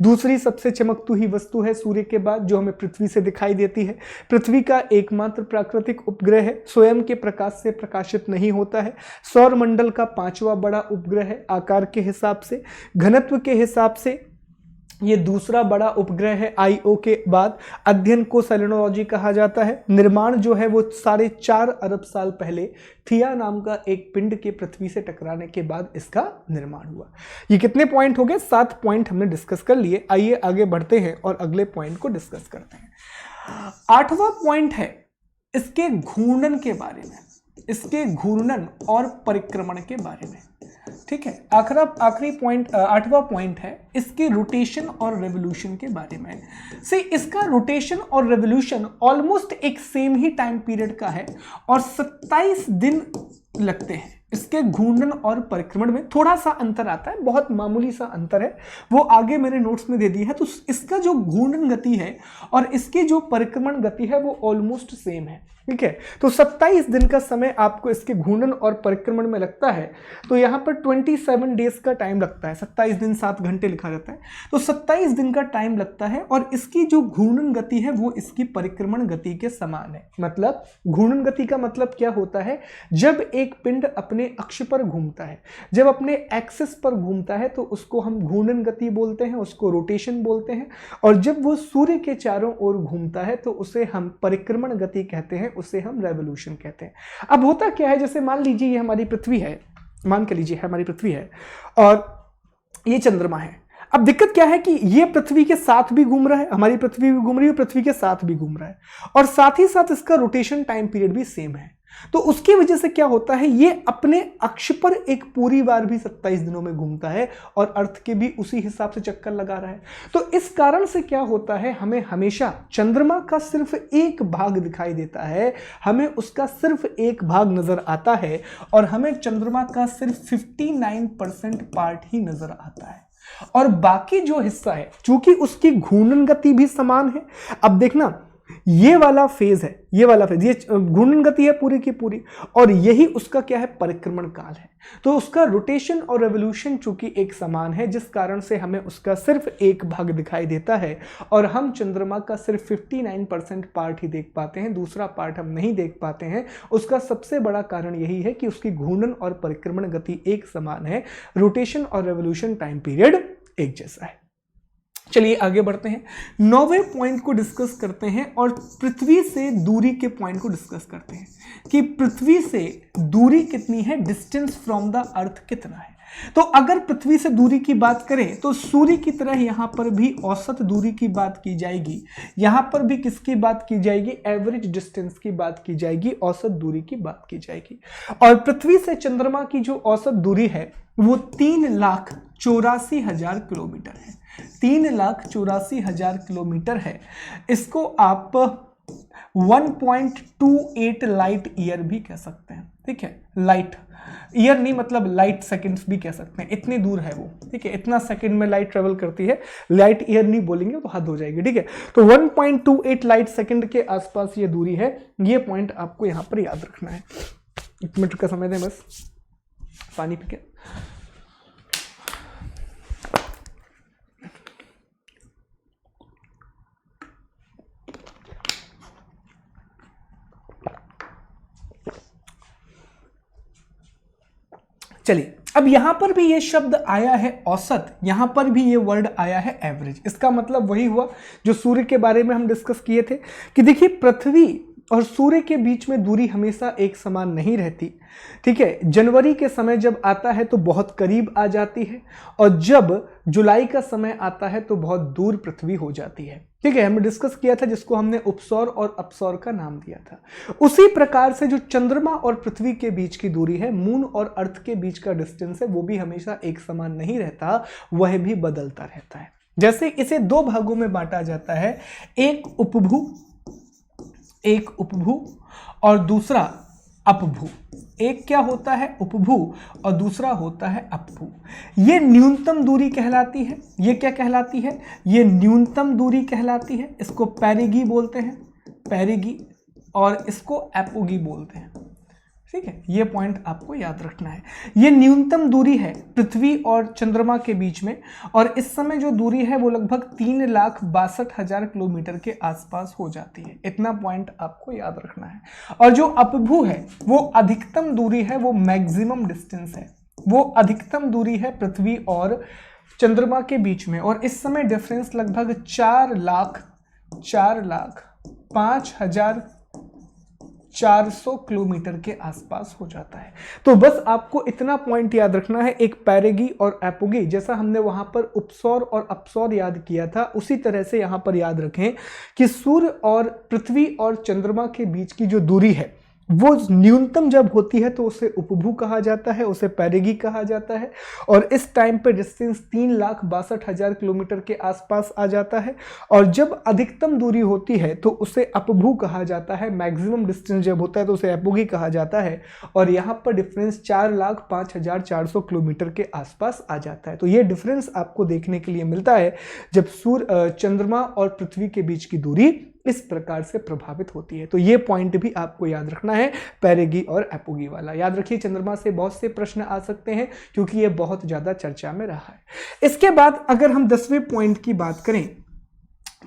दूसरी सबसे चमकती हुई वस्तु है सूर्य के बाद जो हमें पृथ्वी से दिखाई देती है। पृथ्वी का एकमात्र प्राकृतिक उपग्रह है, स्वयं के प्रकाश से प्रकाशित नहीं होता है। सौरमंडल का 5वां बड़ा उपग्रह है, आकार के हिसाब से, घनत्व के हिसाब से ये दूसरा बड़ा उपग्रह है आईओ के बाद। अध्ययन को सेलेनोलॉजी कहा जाता है। निर्माण जो है वो 4.5 अरब साल पहले थिया नाम का एक पिंड के पृथ्वी से टकराने के बाद इसका निर्माण हुआ। ये कितने पॉइंट हो गए? 7 पॉइंट हमने डिस्कस कर लिए। आइए आगे बढ़ते हैं और अगले पॉइंट को डिस्कस करते हैं। 8वां पॉइंट है इसके घूर्णन के बारे में, इसके घूर्णन और परिक्रमण के बारे में। ठीक है, आखिरी पॉइंट 8वां पॉइंट है इसके रोटेशन और रेवोल्यूशन के बारे में। से इसका रोटेशन और रेवोल्यूशन ऑलमोस्ट एक सेम ही टाइम पीरियड का है और 27 दिन लगते हैं। इसके घूर्णन और परिक्रमण में थोड़ा सा अंतर आता है, बहुत मामूली सा अंतर है, वो आगे मेरे नोट्स में दे दी है। तो इसका जो घूर्णन गति है और इसकी जो परिक्रमण गति है वो ऑलमोस्ट सेम है। ठीक है, तो 27 दिन का समय आपको इसके घूर्णन और परिक्रमण में लगता है। तो यहाँ पर 27 डेज का टाइम लगता है, 27 दिन 7 घंटे लिखा रहता है, तो 27 दिन का टाइम लगता है। और इसकी जो घूर्णन गति है वो इसकी परिक्रमण गति के समान है। मतलब घूर्णन गति का मतलब क्या होता है, जब एक पिंड अपने अक्ष पर घूमता है, जब अपने एक्सिस पर घूमता है तो उसको हम घूर्णन गति बोलते हैं, उसको रोटेशन बोलते हैं। और जब वो सूर्य के चारों ओर घूमता है तो उसे हम परिक्रमण गति कहते हैं, उसे हम रेवोल्यूशन कहते हैं। अब होता क्या है, जैसे मान लीजिए ये हमारी पृथ्वी है, मान के लीजिए हमारी पृथ्वी है और ये चंद्रमा है। अब दिक्कत क्या है कि ये पृथ्वी के साथ भी घूम रहा है, हमारी पृथ्वी भी घूम रही है, पृथ्वी के साथ भी घूम रहा है, और साथ ही साथ इसका रोटेशन टाइम पीरियड भी सेम है। तो उसकी वजह से क्या होता है, ये अपने अक्ष पर एक पूरी बार भी 27 दिनों में घूमता है और अर्थ के भी उसी हिसाब से चक्कर लगा रहा है। तो इस कारण से क्या होता है, हमें हमेशा चंद्रमा का सिर्फ एक भाग दिखाई देता है, हमें उसका सिर्फ एक भाग नजर आता है और हमें चंद्रमा का सिर्फ 59% पार्ट ही नजर आता है। और बाकी जो हिस्सा है, चूंकि उसकी घूर्णन गति भी समान है। अब देखना, ये वाला फेज है, ये वाला फेज, ये घूर्णन गति है पूरी की पूरी, और यही उसका क्या है, परिक्रमण काल है। तो उसका रोटेशन और रेवोल्यूशन चूंकि एक समान है, जिस कारण से हमें उसका सिर्फ एक भाग दिखाई देता है और हम चंद्रमा का सिर्फ 59% पार्ट ही देख पाते हैं, दूसरा पार्ट हम नहीं देख पाते हैं। उसका सबसे बड़ा कारण यही है कि उसकी घूर्णन और परिक्रमण गति एक समान है, रोटेशन और रेवोल्यूशन टाइम पीरियड एक जैसा है। चलिए आगे बढ़ते हैं, 9वें पॉइंट को डिस्कस करते हैं और पृथ्वी से दूरी के पॉइंट को डिस्कस करते हैं कि पृथ्वी से दूरी कितनी है, डिस्टेंस फ्रॉम द अर्थ कितना है। तो अगर पृथ्वी से दूरी की बात करें तो सूर्य की तरह यहां पर भी औसत दूरी की बात की जाएगी, यहां पर भी किसकी बात की जाएगी, एवरेज डिस्टेंस की बात की जाएगी, औसत दूरी की बात की जाएगी। और पृथ्वी से चंद्रमा की जो औसत दूरी है वो 3,84,000 किलोमीटर है, 3,84,000 किलोमीटर है। इसको आप 1.28 लाइट ईयर भी कह सकते हैं। ठीक है, लाइट ईयर नहीं, मतलब लाइट सेकंड्स भी कह सकते हैं, इतनी दूर है वो। ठीक है, इतना सेकंड में लाइट ट्रेवल करती है, लाइट ईयर नहीं बोलेंगे तो हद हो जाएगी। ठीक है, तो 1.28 लाइट सेकंड के आसपास ये दूरी है। ये पॉइंट आपको यहां पर याद रखना है। 1 मिनट का समय दें, बस पानी पी के। चलिए, अब यहां पर भी ये शब्द आया है औसत, यहां पर भी ये वर्ड आया है एवरेज। इसका मतलब वही हुआ जो सूर्य के बारे में हम डिस्कस किए थे कि देखिए पृथ्वी और सूर्य के बीच में दूरी हमेशा एक समान नहीं रहती। ठीक है, जनवरी के समय जब आता है तो बहुत करीब आ जाती है और जब जुलाई का समय आता है तो बहुत दूर पृथ्वी हो जाती है। ठीक है, हमने डिस्कस किया था, जिसको हमने उपसौर और अपसौर का नाम दिया था। उसी प्रकार से जो चंद्रमा और पृथ्वी के बीच की दूरी है, मून और अर्थ के बीच का डिस्टेंस है, वो भी हमेशा एक समान नहीं रहता, वह भी बदलता रहता है। जैसे इसे 2 भागों में बांटा जाता है, एक उपभू और दूसरा अपभू। एक क्या होता है, उपभू, और दूसरा होता है अपभू। ये न्यूनतम दूरी कहलाती है। ये क्या कहलाती है, ये न्यूनतम दूरी कहलाती है। इसको पेरिगी बोलते हैं, पेरिगी, और इसको एपोगी बोलते हैं। ठीक है, ये पॉइंट आपको याद रखना है। ये न्यूनतम दूरी है पृथ्वी और चंद्रमा के बीच में, और इस समय जो दूरी है वो लगभग 3,62,000 किलोमीटर के आसपास हो जाती है। इतना पॉइंट आपको याद रखना है। और जो अपभू है वो अधिकतम दूरी है, वो मैक्सिमम डिस्टेंस है, वो अधिकतम दूरी है पृथ्वी और चंद्रमा के बीच में, और इस समय डिफरेंस लगभग 4,05,000 400 किलोमीटर के आसपास हो जाता है। तो बस आपको इतना पॉइंट याद रखना है, एक पेरिगी और एपोगी, जैसा हमने वहां पर उपसौर और अपसौर याद किया था, उसी तरह से यहां पर याद रखें कि सूर्य और पृथ्वी और चंद्रमा के बीच की जो दूरी है वो न्यूनतम जब होती है तो उसे उपभू कहा जाता है, उसे पेरिगी कहा जाता है, और इस टाइम पे डिस्टेंस 3,62,000 किलोमीटर के आसपास आ जाता है। और जब अधिकतम दूरी होती है तो उसे अपभू कहा जाता है, मैक्सिमम डिस्टेंस जब होता है तो उसे एपोगी कहा जाता है, और यहाँ पर डिफरेंस 4,05,400 किलोमीटर के आसपास आ जाता है। तो ये डिफरेंस आपको देखने के लिए मिलता है जब सूर्य, चंद्रमा और पृथ्वी के बीच की दूरी इस प्रकार से प्रभावित होती है। तो ये पॉइंट भी आपको याद रखना है, पेरिगी और एपोगी वाला। याद रखिए, चंद्रमा से बहुत से प्रश्न आ सकते हैं क्योंकि ये बहुत ज्यादा चर्चा में रहा है। इसके बाद अगर हम 10वें पॉइंट की बात करें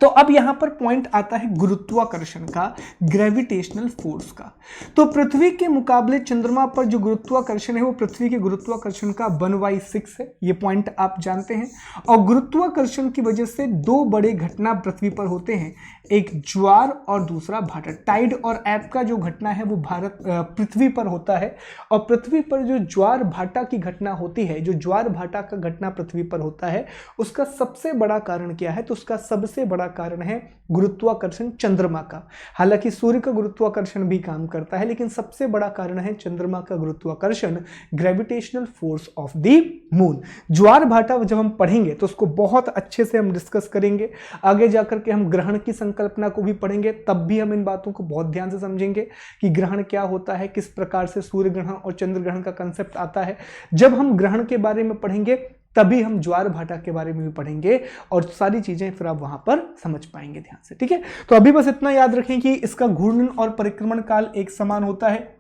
तो अब यहां पर पॉइंट आता है गुरुत्वाकर्षण का, ग्रेविटेशनल फोर्स का। तो पृथ्वी के मुकाबले चंद्रमा पर जो गुरुत्वाकर्षण है वो पृथ्वी के गुरुत्वाकर्षण का 1/6 है, ये पॉइंट आप जानते हैं। और गुरुत्वाकर्षण की वजह से दो बड़े घटना पृथ्वी पर होते हैं, एक ज्वार और दूसरा भाटा। टाइड और एब का जो घटना है वो पृथ्वी पर होता है, और पृथ्वी पर जो ज्वार भाटा की घटना होती है, जो ज्वार भाटा का घटना पृथ्वी पर होता है, उसका सबसे बड़ा कारण क्या है? तो उसका सबसे बड़ा कारण है गुरुत्वाकर्षण चंद्रमा का। हालांकि सूर्य का गुरुत्वाकर्षण भी काम करता है, लेकिन सबसे बड़ा कारण है चंद्रमा का गुरुत्वाकर्षण, gravitational force of the moon. ज्वार भाटा जब हम पढ़ेंगे तो उसको बहुत अच्छे से हम डिस्कस करेंगे, आगे जाकर के हम ग्रहण की संकल्पना को भी पढ़ेंगे, तब भी हम इन बातों को बहुत ध्यान से समझेंगे कि ग्रहण क्या होता है, किस प्रकार से सूर्य ग्रहण और चंद्र ग्रहण का कंसेप्ट आता है। जब हम ग्रहण के बारे में पढ़ेंगे तभी हम ज्वार भाटा के बारे में भी पढ़ेंगे, और सारी चीजें फिर आप वहां पर समझ पाएंगे ध्यान से, ठीक है। तो अभी बस इतना याद रखें कि इसका घूर्णन और परिक्रमण काल एक समान होता है,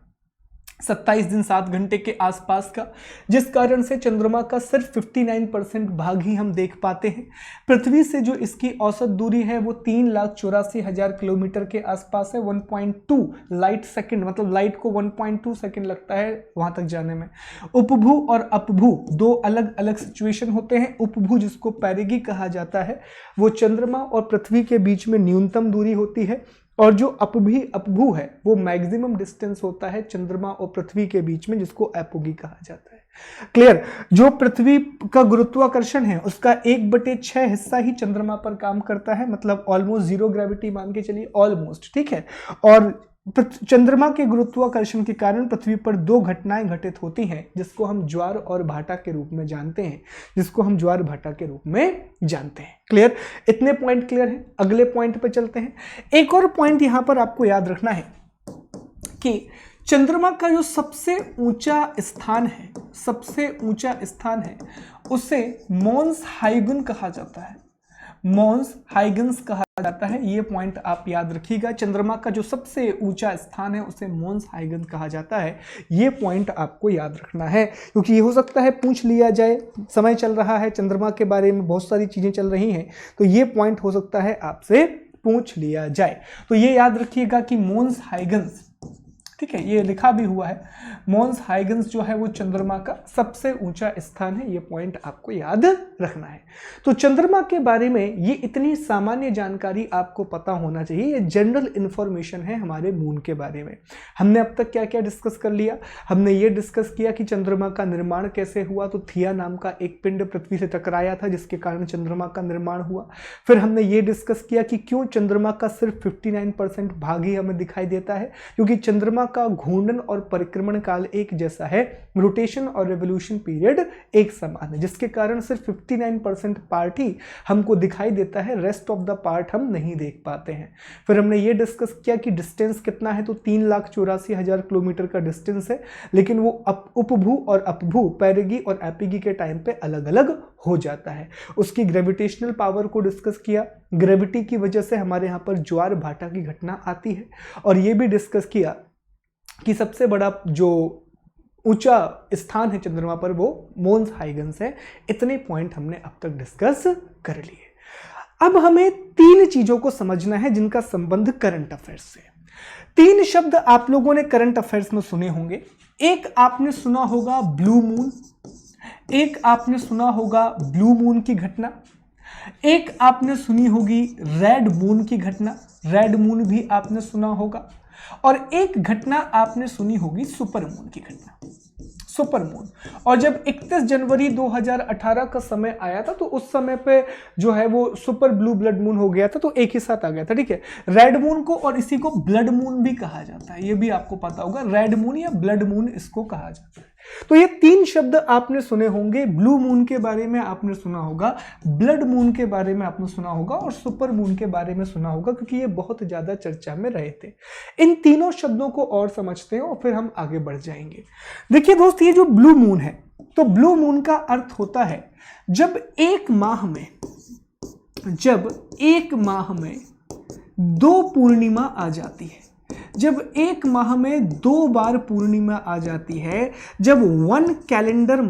27 दिन 7 घंटे के आसपास का, जिस कारण से चंद्रमा का सिर्फ 59% भाग ही हम देख पाते हैं। पृथ्वी से जो इसकी औसत दूरी है वो 3,84,000 किलोमीटर के आसपास है, 1.2 लाइट सेकंड, मतलब लाइट को 1.2 सेकंड लगता है वहां तक जाने में। उपभू और अपभू दो अलग अलग सिचुएशन होते हैं। उपभू, जिसको पेरिगी कहा जाता है, वो चंद्रमा और पृथ्वी के बीच में न्यूनतम दूरी होती है, और जो अपभू है वो मैक्सिमम डिस्टेंस होता है चंद्रमा और पृथ्वी के बीच में, जिसको एपोगी कहा जाता है। क्लियर? जो पृथ्वी का गुरुत्वाकर्षण है उसका 1/6 हिस्सा ही चंद्रमा पर काम करता है, मतलब ऑलमोस्ट जीरो ग्रेविटी मान के चलिए, ऑलमोस्ट, ठीक है। और चंद्रमा के गुरुत्वाकर्षण के कारण पृथ्वी पर दो घटनाएं घटित होती हैं, जिसको हम ज्वार और भाटा के रूप में जानते हैं, क्लियर? इतने पॉइंट क्लियर हैं। अगले पॉइंट पे चलते हैं। एक और पॉइंट यहां पर आपको याद रखना है कि चंद्रमा का जो सबसे ऊंचा स्थान है उसे मोन्स हाइगन कहा जाता है, मोन्स हाइगन्स कहा जाता है। ये पॉइंट आप याद रखिएगा, चंद्रमा का जो सबसे ऊंचा स्थान है उसे मोन्स हाइगन कहा जाता है। ये पॉइंट आपको याद रखना है, क्योंकि ये हो सकता है पूछ लिया जाए, समय चल रहा है, चंद्रमा के बारे में बहुत सारी चीजें चल रही हैं, तो ये पॉइंट हो सकता है आपसे पूछ लिया जाए। तो ये याद रखिएगा कि मोन्स हाइगन्स, ठीक है, ये लिखा भी हुआ है, मोन्स हाइगन्स जो है वो चंद्रमा का सबसे ऊंचा स्थान है। ये पॉइंट आपको याद रखना है। तो चंद्रमा के बारे में ये इतनी सामान्य जानकारी आपको पता होना चाहिए, ये जनरल इंफॉर्मेशन है हमारे मून के बारे में। हमने अब तक क्या क्या डिस्कस कर लिया? हमने ये डिस्कस किया कि चंद्रमा का निर्माण कैसे हुआ, तो थिया नाम का एक पिंड पृथ्वी से टकराया था, जिसके कारण चंद्रमा का निर्माण हुआ। फिर हमने ये डिस्कस किया कि क्यों चंद्रमा का सिर्फ 59% भाग ही हमें दिखाई देता है, क्योंकि चंद्रमा का घूर्णन और परिक्रमण काल एक जैसा है, रोटेशन और रेवोल्यूशन पीरियड एक समान है, जिसके कारण सिर्फ 59% पार्ट ही हमको दिखाई देता है, रेस्ट ऑफ द पार्ट हम नहीं देख पाते हैं। फिर हमने ये डिस्कस किया कि डिस्टेंस कितना है, तो 3,84,000 किलोमीटर का डिस्टेंस है, लेकिन वो उपभू और अपभू, पेरिगी और एपिगी के टाइम पे अलग अलग हो जाता है। उसकी ग्रेविटेशनल पावर को डिस्कस किया, ग्रेविटी की वजह से हमारे यहाँ पर ज्वार भाटा की घटना आती है, और ये भी डिस्कस किया कि सबसे बड़ा जो ऊंचा स्थान है चंद्रमा पर वो मोन्स हाइगन्स है। इतने पॉइंट हमने अब तक डिस्कस कर लिए। अब हमें 3 चीजों को समझना है जिनका संबंध करंट अफेयर्स से। 3 शब्द आप लोगों ने करंट अफेयर्स में सुने होंगे। एक आपने सुना होगा ब्लू मून, एक आपने सुना होगा ब्लू मून की घटना, एक आपने सुनी होगी रेड मून की घटना, रेड मून भी आपने सुना होगा, और एक घटना आपने सुनी होगी सुपर मून की घटना, सुपर मून। और जब 31 जनवरी 2018 का समय आया था तो उस समय पे जो है वो सुपर ब्लू ब्लड मून हो गया था, तो एक ही साथ आ गया था, ठीक है। रेड मून को और इसी को ब्लड मून भी कहा जाता है, ये भी आपको पता होगा, रेड मून या ब्लड मून इसको कहा जाता है। तो ये तीन शब्द आपने सुने होंगे, ब्लू मून के बारे में आपने सुना होगा, ब्लड मून के बारे में आपने सुना होगा, और सुपर मून के बारे में सुना होगा, क्योंकि ये बहुत ज्यादा चर्चा में रहे थे। इन तीनों शब्दों को और समझते हैं और फिर हम आगे बढ़ जाएंगे। देखिए दोस्त, ये जो ब्लू मून है, तो ब्लू मून का अर्थ होता है जब एक माह में दो पूर्णिमा आ जाती है, जब एक माह में 2 बार पूर्णिमा आ जाती है, जब वन कैलेंडर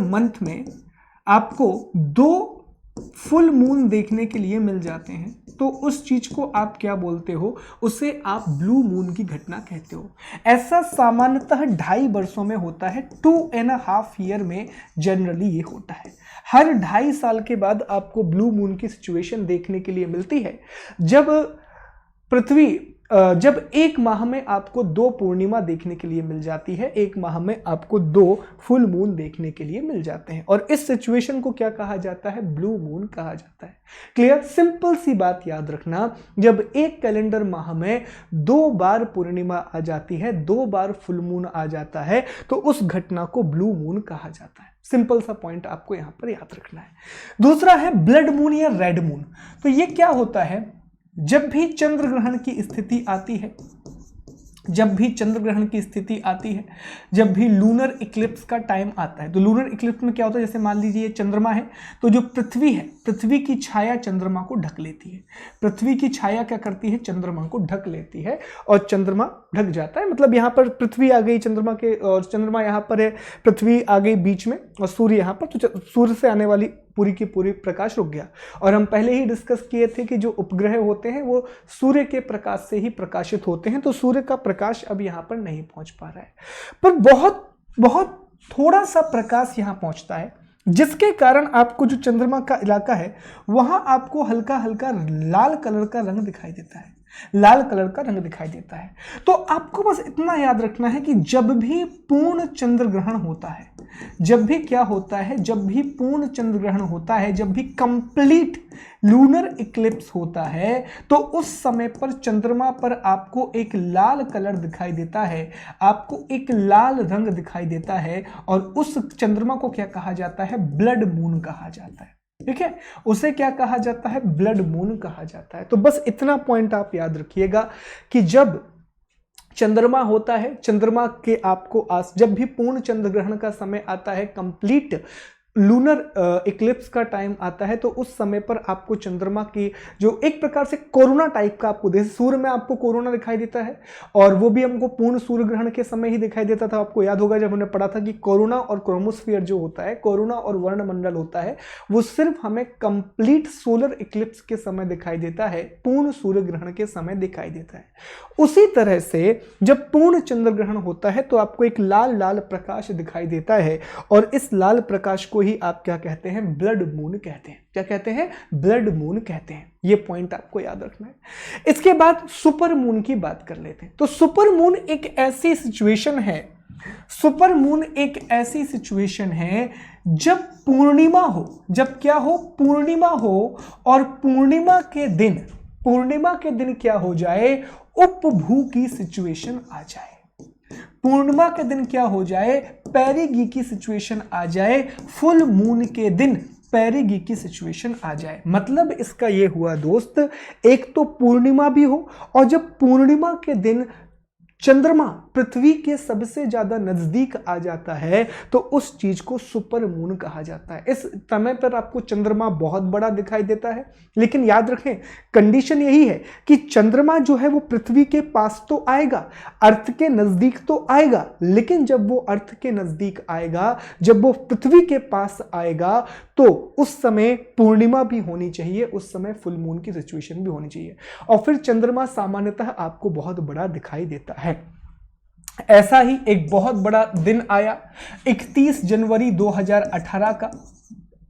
मंथ में आपको 2 फुल मून देखने के लिए मिल जाते हैं, तो उस चीज को आप क्या बोलते हो, उसे आप ब्लू मून की घटना कहते हो। ऐसा सामान्यतः 2.5 वर्षों में होता है, 2.5 ईयर में जनरली ये होता है। हर 2.5 साल के बाद आपको ब्लू मून की सिचुएशन देखने के लिए मिलती है, जब एक माह में आपको 2 पूर्णिमा देखने के लिए मिल जाती है, एक माह में आपको 2 फुल मून देखने के लिए मिल जाते हैं, और इस सिचुएशन को क्या कहा जाता है, ब्लू मून कहा जाता है। क्लियर, सिंपल सी बात याद रखना, जब एक कैलेंडर माह में 2 बार पूर्णिमा आ जाती है, 2 बार फुल मून आ जाता है, तो उस घटना को ब्लू मून कहा जाता है। सिंपल सा पॉइंट आपको यहां पर याद रखना है। दूसरा है ब्लड मून या रेड मून। तो ये क्या होता है, जब भी चंद्र ग्रहण की स्थिति आती है, जब भी लूनर इक्लिप्स का टाइम आता है, तो लूनर इक्लिप्स में क्या होता है, जैसे मान लीजिए चंद्रमा है, तो जो पृथ्वी है, पृथ्वी की छाया चंद्रमा को ढक लेती है, पृथ्वी की छाया क्या करती है, चंद्रमा को ढक लेती है, और चंद्रमा ढक जाता है, मतलब यहाँ पर पृथ्वी आ गई चंद्रमा के, और चंद्रमा यहाँ पर है, पृथ्वी आ गई बीच में, और सूर्य यहाँ पर, तो सूर्य से आने वाली पूरी की पूरी प्रकाश रुक गया। और हम पहले ही डिस्कस किए थे कि जो उपग्रह होते हैं वो सूर्य के प्रकाश से ही प्रकाशित होते हैं, तो सूर्य का प्रकाश अब यहाँ पर नहीं पहुंच पा रहा है, पर बहुत थोड़ा सा प्रकाश यहाँ पहुंचता है, जिसके कारण आपको जो चंद्रमा का इलाका है वहां आपको हल्का हल्का लाल कलर का रंग दिखाई देता है, लाल कलर का रंग दिखाई देता है। तो आपको बस इतना याद रखना है कि जब भी पूर्ण चंद्र ग्रहण होता है, जब भी क्या होता है, जब भी पूर्ण चंद्र ग्रहण होता है, जब भी कंप्लीट लूनर इक्लिप्स होता है, तो उस समय पर चंद्रमा पर आपको एक लाल कलर दिखाई देता है, आपको एक लाल रंग दिखाई देता है, और उस चंद्रमा को क्या कहा जाता है, ब्लड मून कहा जाता है। ठीक है, उसे क्या कहा जाता है, ब्लड मून कहा जाता है। तो बस इतना पॉइंट आप याद रखिएगा कि जब चंद्रमा होता है, चंद्रमा के आपको जब भी पूर्ण चंद्र ग्रहण का समय आता है, कंप्लीट लूनर इक्लिप्स का टाइम आता है, तो उस समय पर आपको चंद्रमा की जो एक प्रकार से कोरोना टाइप का आपको, जैसे सूर्य में आपको कोरोना दिखाई देता है, और वो भी हमको पूर्ण सूर्य ग्रहण के समय ही दिखाई देता था। आपको याद होगा जब हमने पढ़ा था कि कोरोना और क्रोमोस्फीयर जो होता है, कोरोना और वर्णमंडल होता है, वो सिर्फ हमें कंप्लीट सोलर इक्लिप्स के समय दिखाई देता है, पूर्ण सूर्य ग्रहण के समय दिखाई देता है। उसी तरह से जब पूर्ण चंद्र ग्रहण होता है तो आपको एक लाल लाल प्रकाश दिखाई देता है, और इस लाल प्रकाश को ही आप क्या कहते हैं, ब्लड मून कहते हैं। क्या कहते हैं, ब्लड मून कहते हैं। ये पॉइंट आपको याद रखना है। इसके बाद सुपर मून की बात कर लेते हैं। तो सुपर मून एक ऐसी सिचुएशन है, सुपर मून एक ऐसी सिचुएशन है जब पूर्णिमा हो, जब क्या हो, पूर्णिमा हो, और पूर्णिमा के दिन क्या हो जाए, उपभू की सिचुएशन आ जाए। पूर्णिमा के दिन क्या हो जाए, पेरिगी की सिचुएशन आ जाए, फुल मून के दिन पेरिगी की सिचुएशन आ जाए। मतलब इसका ये हुआ दोस्त, एक तो पूर्णिमा भी हो, और जब पूर्णिमा के दिन चंद्रमा पृथ्वी के सबसे ज्यादा नजदीक आ जाता है, तो उस चीज को सुपर मून कहा जाता है। इस समय पर आपको चंद्रमा बहुत बड़ा दिखाई देता है, लेकिन याद रखें कंडीशन यही है कि चंद्रमा जो है वो पृथ्वी के पास तो आएगा, अर्थ के नजदीक तो आएगा, लेकिन जब वो अर्थ के नजदीक आएगा, जब वो पृथ्वी के पास आएगा, तो उस समय पूर्णिमा भी होनी चाहिए, उस समय फुल मून की सिचुएशन भी होनी चाहिए, और फिर चंद्रमा सामान्यतः आपको बहुत बड़ा दिखाई देता है। ऐसा ही एक बहुत बड़ा दिन आया 31 जनवरी 2018 का।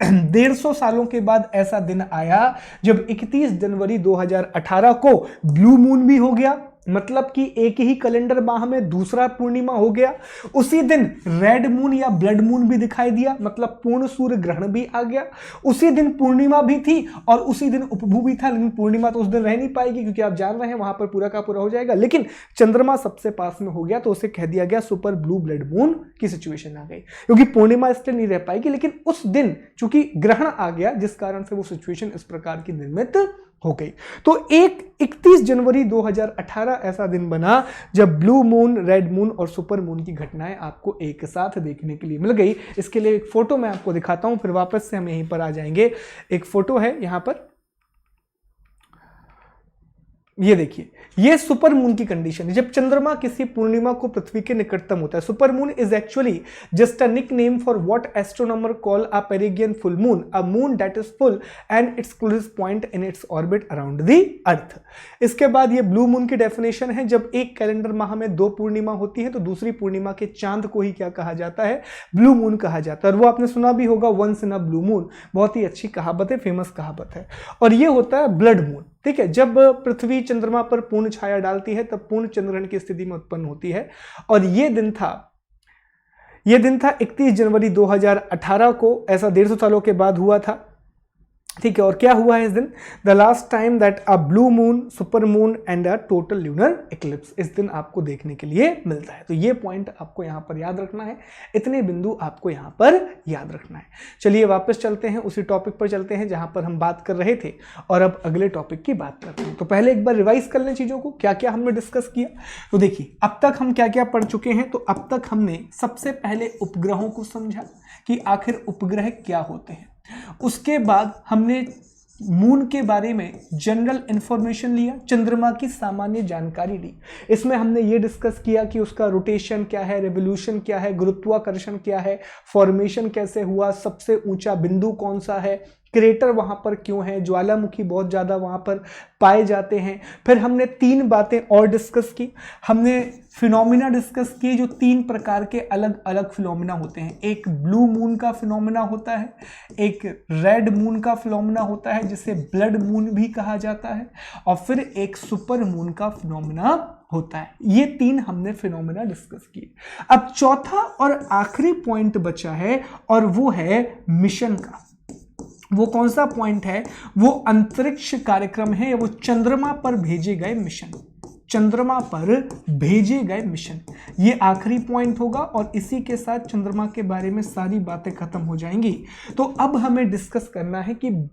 150 सालों के बाद ऐसा दिन आया जब 31 जनवरी 2018 को ब्लू मून भी हो गया, मतलब कि एक ही कैलेंडर माह में दूसरा पूर्णिमा हो गया। उसी दिन रेड मून या ब्लड मून भी दिखाई दिया, मतलब पूर्ण सूर्य ग्रहण भी आ गया। उसी दिन पूर्णिमा भी थी और उसी दिन उपभू भी था, लेकिन पूर्णिमा तो उस दिन रह नहीं पाएगी क्योंकि आप जान रहे हैं वहां पर पूरा का पूरा हो जाएगा। लेकिन चंद्रमा सबसे पास में हो गया तो उसे कह दिया गया सुपर ब्लू ब्लड मून की सिचुएशन आ गई, क्योंकि पूर्णिमा इसलिए नहीं रह पाएगी, लेकिन उस दिन चूंकि ग्रहण आ गया जिस कारण से वो सिचुएशन इस प्रकार की निर्मित हो गई। तो 31 जनवरी 2018 ऐसा दिन बना जब ब्लू मून, रेड मून और सुपर मून की घटनाएं आपको एक साथ देखने के लिए मिल गई। इसके लिए एक फोटो मैं आपको दिखाता हूं, फिर वापस से हम यहीं पर आ जाएंगे। एक फोटो है यहां पर, ये देखिए, ये सुपर मून की कंडीशन है जब चंद्रमा किसी पूर्णिमा को पृथ्वी के निकटतम होता है। Supermoon is actually just a nickname for what astronomer call a perigean full moon, a moon that is full and its closest point in its orbit around the earth. इसके बाद ये blue moon की definition है, जब एक calendar माह में 2 पूर्णिमा होती है तो दूसरी पूर्णिमा के चांद को ही क्या कहा जाता है, ब्लू मून कहा जाता है। और वो आपने सुना भी होगा, once in a blue moon, बहुत ही अच्छी कहावत है, फेमस कहावत है। और ये होता है ब्लड मून, ठीक है, जब पृथ्वी चंद्रमा पर पूर्ण छाया डालती है तब पूर्ण चंद्रग्रहण की स्थिति में उत्पन्न होती है। और ये दिन था 31 जनवरी 2018 को, ऐसा 150 सालों के बाद हुआ था, ठीक है। और क्या हुआ है इस दिन, the last time that a blue moon, super moon and a total lunar Eclipse इस दिन आपको देखने के लिए मिलता है। तो ये पॉइंट आपको यहां पर याद रखना है, इतने बिंदु आपको यहां पर याद रखना है। चलिए वापस चलते हैं, उसी टॉपिक पर चलते हैं जहां पर हम बात कर रहे थे और अब अगले टॉपिक की बात करते हैं। तो पहले एक बार रिवाइज कर लें चीजों को, क्या क्या हमने डिस्कस किया। तो देखिए अब तक हम क्या क्या पढ़ चुके हैं। तो अब तक हमने सबसे पहले उपग्रहों को समझा कि आखिर उपग्रह क्या होते हैं। उसके बाद हमने मून के बारे में जनरल इंफॉर्मेशन लिया, चंद्रमा की सामान्य जानकारी ली। इसमें हमने ये डिस्कस किया कि उसका रोटेशन क्या है, रेवोल्यूशन क्या है, गुरुत्वाकर्षण क्या है, फॉर्मेशन कैसे हुआ, सबसे ऊंचा बिंदु कौन सा है, क्रेटर वहां पर क्यों है, ज्वालामुखी बहुत ज्यादा वहां पर पाए जाते हैं। फिर हमने 3 बातें और डिस्कस की। हमने फिनोमिना डिस्कस किए, जो 3 प्रकार के अलग अलग फिनोमिना होते हैं। एक ब्लू मून का फिनोमिना होता है, एक रेड मून का फिनोमिना होता है जिसे ब्लड मून भी कहा जाता है, और फिर एक सुपर मून का फिनोमिना होता है। ये 3 हमने फिनोमिना डिस्कस किए। अब चौथा और आखिरी पॉइंट बचा है और वो है मिशन का। वो कौन सा पॉइंट है, वो अंतरिक्ष कार्यक्रम है, वो चंद्रमा पर भेजे गए मिशन, चंद्रमा पर भेजे गए मिशन, ये आखिरी पॉइंट होगा। और इसी के साथ चंद्रमा के बारे में सारी बातें खत्म हो जाएंगी। तो अब हमें डिस्कस करना है कि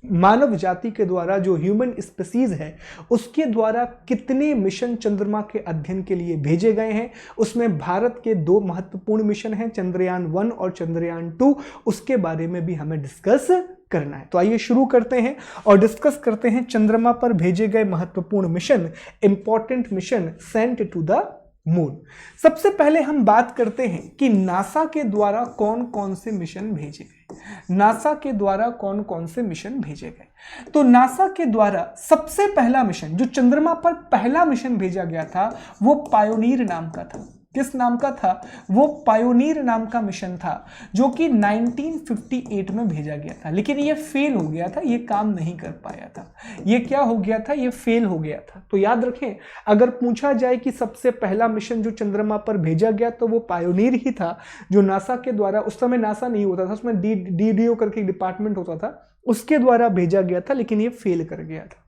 मानव जाति के द्वारा, जो ह्यूमन स्पीसीज है, उसके द्वारा कितने मिशन चंद्रमा के अध्ययन के लिए भेजे गए हैं। उसमें भारत के 2 महत्वपूर्ण मिशन हैं, चंद्रयान 1 और चंद्रयान 2, उसके बारे में भी हमें डिस्कस करना है। तो आइए शुरू करते हैं और डिस्कस करते हैं चंद्रमा पर भेजे गए महत्वपूर्ण mission, important mission sent to the moon. सबसे पहले हम बात करते हैं कि नासा के द्वारा कौन कौन से मिशन भेजे गए। नासा के द्वारा कौन कौन से मिशन भेजे गए, तो नासा के द्वारा सबसे पहला मिशन, जो चंद्रमा पर पहला मिशन भेजा गया था, वो पायोनियर नाम का था। किस नाम का था, वो पायोनियर नाम का मिशन था, जो कि 1958 में भेजा गया था। लेकिन ये फेल हो गया था, ये काम नहीं कर पाया था। ये क्या हो गया था, ये फेल हो गया था। तो याद रखें, अगर पूछा जाए कि सबसे पहला मिशन जो चंद्रमा पर भेजा गया तो वो पायोनियर ही था, जो नासा के द्वारा, उस समय नासा नहीं होता था, उसमें डीडीओ करके डिपार्टमेंट होता था, उसके द्वारा भेजा गया था, लेकिन ये फेल कर गया था।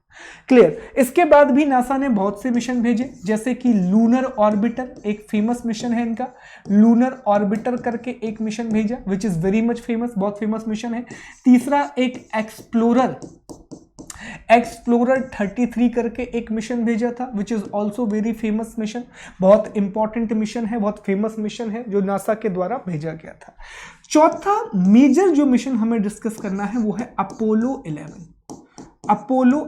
क्लियर। इसके बाद भी नासा ने बहुत से मिशन भेजे, जैसे कि लूनर ऑर्बिटर, एक फेमस मिशन है इनका, लूनर ऑर्बिटर करके एक मिशन भेजा, which is very much famous, बहुत फेमस मिशन है। तीसरा एक एक्सप्लोरर 33 करके एक मिशन भेजा था, which is also very famous mission, बहुत इंपॉर्टेंट मिशन है, बहुत फेमस मिशन है, जो नासा के द्वारा भेजा गया था। चौथा मेजर जो मिशन हमें डिस्कस करना है वो है अपोलो 11। अपोलो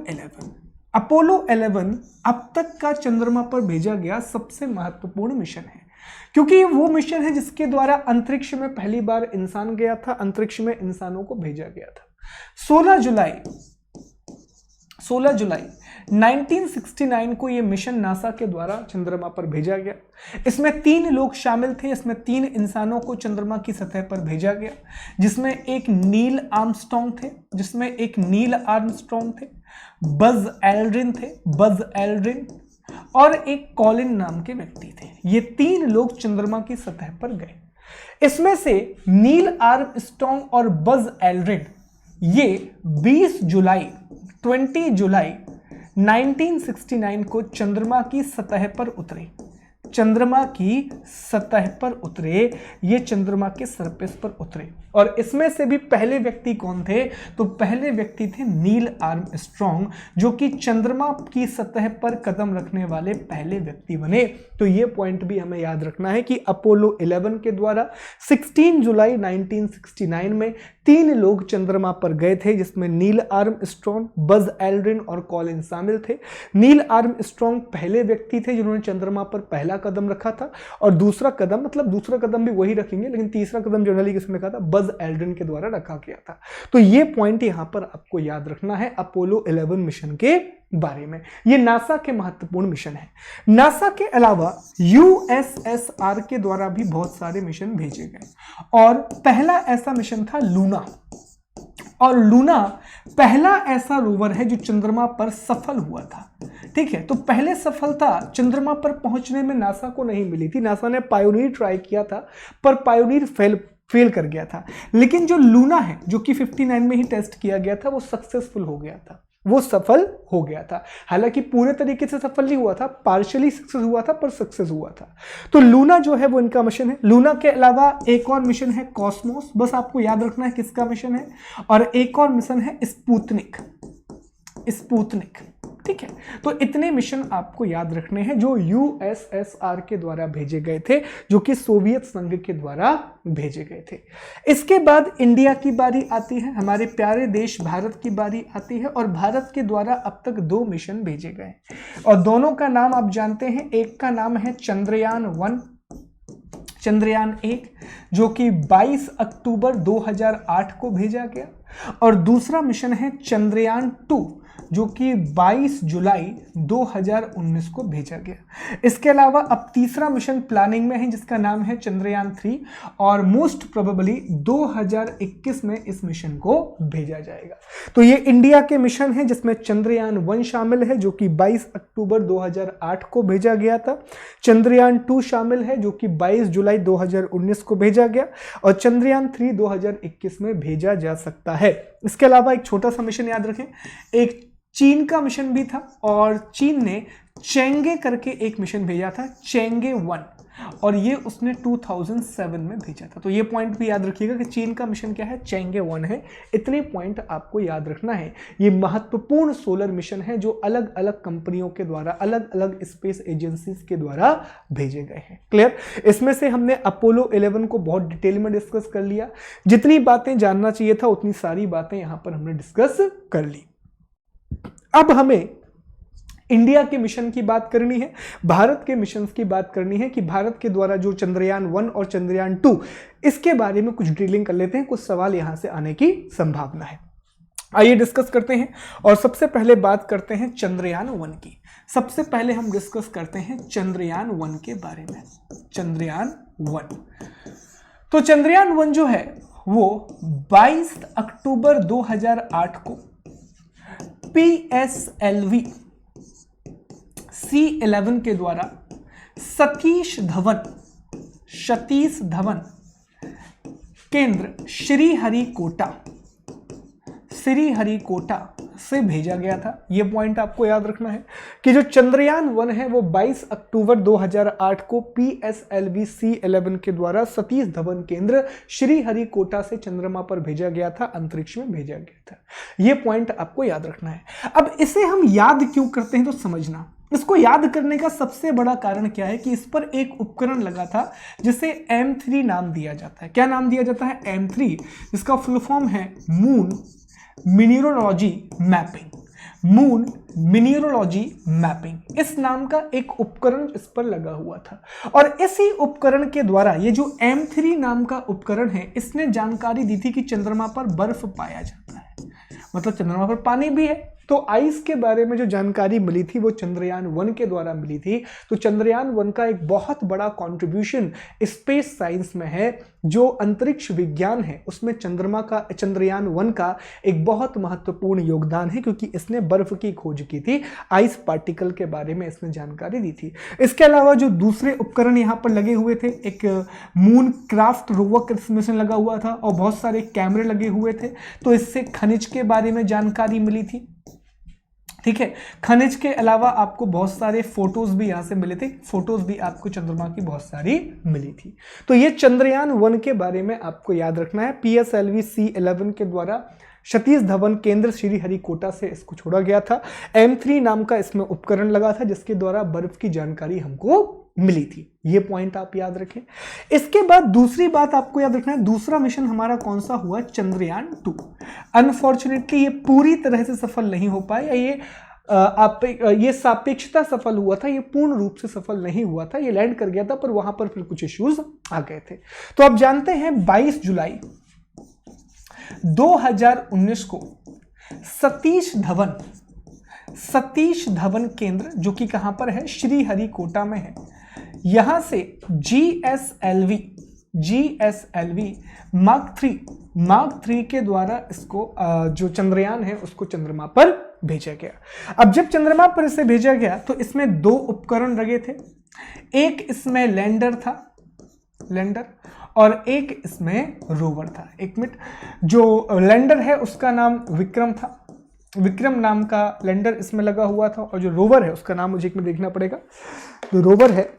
11 अब तक का चंद्रमा पर भेजा गया सबसे महत्वपूर्ण मिशन है, क्योंकि ये वो मिशन है जिसके द्वारा अंतरिक्ष में पहली बार इंसान गया था, अंतरिक्ष में इंसानों को भेजा गया था। 16 जुलाई 1969 को ये मिशन नासा के द्वारा चंद्रमा पर भेजा गया। इसमें 3 लोग शामिल थे, इसमें 3 इंसानों को चंद्रमा की सतह पर भेजा गया, जिसमें एक नील आर्मस्ट्रॉन्ग थे, बज एल्ड्रिन और एक कॉलिन नाम के व्यक्ति थे। ये 3 लोग चंद्रमा की सतह पर गए। इसमें से नील आर्मस्ट्रॉन्ग और बज एल्ड्रिन ये 20 जुलाई 1969 को चंद्रमा की सतह पर उतरे। ये चंद्रमा के सरफेस पर उतरे। और इसमें से भी पहले व्यक्ति कौन थे? तो पहले व्यक्ति थे नील आर्मस्ट्रॉन्ग, जो कि चंद्रमा की सतह पर कदम रखने वाले पहले व्यक्ति बने। तो ये पॉइंट भी हमें याद रखना है कि अपोलो 11 के द्वारा 16 जुलाई 1969 में 3 लोग चंद्रमा पर गए थे, जिसमें नील आर्मस्ट्रॉन्ग, बज एल्ड्रिन और कॉलिन शामिल थे। नील आर्मस्ट्रॉन्ग पहले व्यक्ति थे जिन्होंने चंद्रमा पर पहला कदम रखा था, और दूसरा कदम भी वही रखेंगे, लेकिन तीसरा कदम जनरली किसने रखा था? बज एल्ड्रिन के द्वारा रखा गया था। तो ये पॉइंट यहां पर आपको याद रखना है अपोलो 11 मिशन के बारे में। ये नासा के महत्वपूर्ण मिशन है। नासा के अलावा यूएसएसआर के द्वारा भी बहुत सारे मिशन भेजे गए, और पहला ऐसा मिशन था लूना। और लूना पहला ऐसा रोवर है जो चंद्रमा पर सफल हुआ था। ठीक है, तो पहले सफलता चंद्रमा पर पहुंचने में नासा को नहीं मिली थी। नासा ने पायोनियर ट्राई किया था, पर पायोनियर फेल कर गया था। लेकिन जो लूना है, जो कि 59 में ही टेस्ट किया गया था, वो सक्सेसफुल हो गया था, वो सफल हो गया था। हालांकि पूरे तरीके से सफल नहीं हुआ था, पार्शियली सक्सेस हुआ था, पर सक्सेस हुआ था। तो लूना जो है वो इनका मिशन है। लूना के अलावा एक और मिशन है कॉस्मोस, बस आपको याद रखना है किसका मिशन है। और एक और मिशन है स्पुतनिक। ठीक है, तो इतने मिशन आपको याद रखने हैं जो यूएसएसआर के द्वारा भेजे गए थे, जो कि सोवियत संघ के द्वारा भेजे गए थे। इसके बाद इंडिया की बारी आती है, हमारे प्यारे देश भारत की बारी आती है, और भारत के द्वारा अब तक 2 मिशन भेजे गए, और दोनों का नाम आप जानते हैं। एक का नाम है चंद्रयान 1, जो कि 22 अक्टूबर 2008 को भेजा गया, और दूसरा मिशन है चंद्रयान 2, जो कि 22 जुलाई 2019 को भेजा गया। इसके अलावा अब तीसरा मिशन प्लानिंग में है, जिसका नाम है चंद्रयान 3, और मोस्ट प्रोबेबली 2021 में इस मिशन को भेजा जाएगा। तो ये इंडिया के मिशन है, जिसमें चंद्रयान 1 शामिल है, जो कि 22 अक्टूबर 2008 को भेजा गया था। चंद्रयान 2 शामिल है, जो कि 22 जुलाई 2019 को भेजा गया, और चंद्रयान 3 2021 में भेजा जा सकता है। इसके अलावा एक छोटा सा मिशन याद रखें, एक चीन का मिशन भी था, और चीन ने चेंगे करके एक मिशन भेजा था, चेंगे 1, और ये उसने 2007 में भेजा था। तो ये पॉइंट भी याद रखिएगा कि चीन का मिशन क्या है, चेंगे 1 है। इतने पॉइंट आपको याद रखना है। ये महत्वपूर्ण सोलर मिशन है जो अलग अलग कंपनियों के द्वारा, अलग अलग स्पेस एजेंसीज के द्वारा भेजे गए हैं। क्लियर? इसमें से हमने अपोलो 11 को बहुत डिटेल में डिस्कस कर लिया। जितनी बातें जानना चाहिए था उतनी सारी बातें यहां पर हमने डिस्कस कर ली। अब हमें इंडिया के मिशन की बात करनी है, भारत के मिशन की बात करनी है कि भारत के द्वारा जो चंद्रयान 1 और चंद्रयान 2, इसके बारे में कुछ डिटेलिंग कर लेते हैं। कुछ सवाल यहां से आने की संभावना है, आइए डिस्कस करते हैं। और सबसे पहले बात करते हैं चंद्रयान 1 की। सबसे पहले हम डिस्कस करते हैं चंद्रयान 1 के बारे में। चंद्रयान 1, तो चंद्रयान 1 जो है वो 22 अक्टूबर 2008 को PSLV C11 के द्वारा सतीश धवन केंद्र श्रीहरिकोटा से भेजा गया था। यह पॉइंट आपको याद रखना है कि जो चंद्रयान 1 है वो 22 अक्टूबर 2008 को PSLV C11 के द्वारा सतीश धवन केंद्र श्रीहरिकोटा से चंद्रमा पर भेजा गया था, अंतरिक्ष में भेजा गया था। यह पॉइंट आपको याद रखना है। अब इसे हम याद क्यों करते हैं तो समझना। इसको याद करने का सबसे बड़ा कारण क्या है कि इस पर एक उपकरण लगा था जिसे M3 नाम दिया जाता है। क्या नाम दिया जाता है? M3, जिसका फुल फॉर्म है मून मिनीरोलॉजी मैपिंग। इस नाम का एक उपकरण इस पर लगा हुआ था, और इसी उपकरण के द्वारा ये जो M3 नाम का उपकरण है, इसने जानकारी दी थी कि चंद्रमा पर बर्फ पाया जाता है, मतलब चंद्रमा पर पानी भी है, तो आइस के बारे में जो जानकारी मिली थी वो चंद्रयान 1 के द्वारा मिली थी। तो चंद्रयान 1 का एक बहुत बड़ा कंट्रीब्यूशन स्पेस साइंस में है, जो अंतरिक्ष विज्ञान है उसमें चंद्रयान 1 का एक बहुत महत्वपूर्ण योगदान है, क्योंकि इसने बर्फ की खोज की थी, आइस पार्टिकल के बारे में इसने जानकारी दी थी। इसके अलावा जो दूसरे उपकरण यहाँ पर लगे हुए थे, एक मून क्राफ्ट रोवर मिशन लगा हुआ था और बहुत सारे कैमरे लगे हुए थे, तो इससे खनिज के बारे में जानकारी मिली थी। ठीक है, खनिज के अलावा आपको बहुत सारे फोटोज भी यहां से मिले थे, फोटोज भी आपको चंद्रमा की बहुत सारी मिली थी। तो ये चंद्रयान 1 के बारे में आपको याद रखना है। PSLV C11 के द्वारा सतीश धवन केंद्र श्रीहरिकोटा से इसको छोड़ा गया था। M3 नाम का इसमें उपकरण लगा था, जिसके द्वारा बर्फ की जानकारी हमको मिली थी। ये पॉइंट आप याद रखें। इसके बाद दूसरी बात आपको याद रखना है, दूसरा मिशन हमारा कौन सा हुआ, चंद्रयान 2। अनफॉर्चुनेटली ये पूरी तरह से सफल नहीं हो पाया, ये सापेक्षता सफल हुआ था, ये पूर्ण रूप से सफल नहीं हुआ था। ये लैंड कर गया था, पर वहां पर फिर कुछ इश्यूज आ गए थे। तो आप जानते हैं 22 जुलाई 2019 को सतीश धवन केंद्र, जो कि कहां पर है, श्रीहरिकोटा में है, यहां से GSLV मार्क 3 के द्वारा इसको जो चंद्रयान है उसको चंद्रमा पर भेजा गया। अब जब चंद्रमा पर इसे भेजा गया तो इसमें 2 उपकरण लगे थे, एक इसमें लैंडर था, और एक इसमें रोवर था। एक मिनट, जो लैंडर है उसका नाम विक्रम था, विक्रम नाम का लैंडर इसमें लगा हुआ था, और जो रोवर है उसका नाम मुझे एक मिनट देखना पड़ेगा। तो रोवर है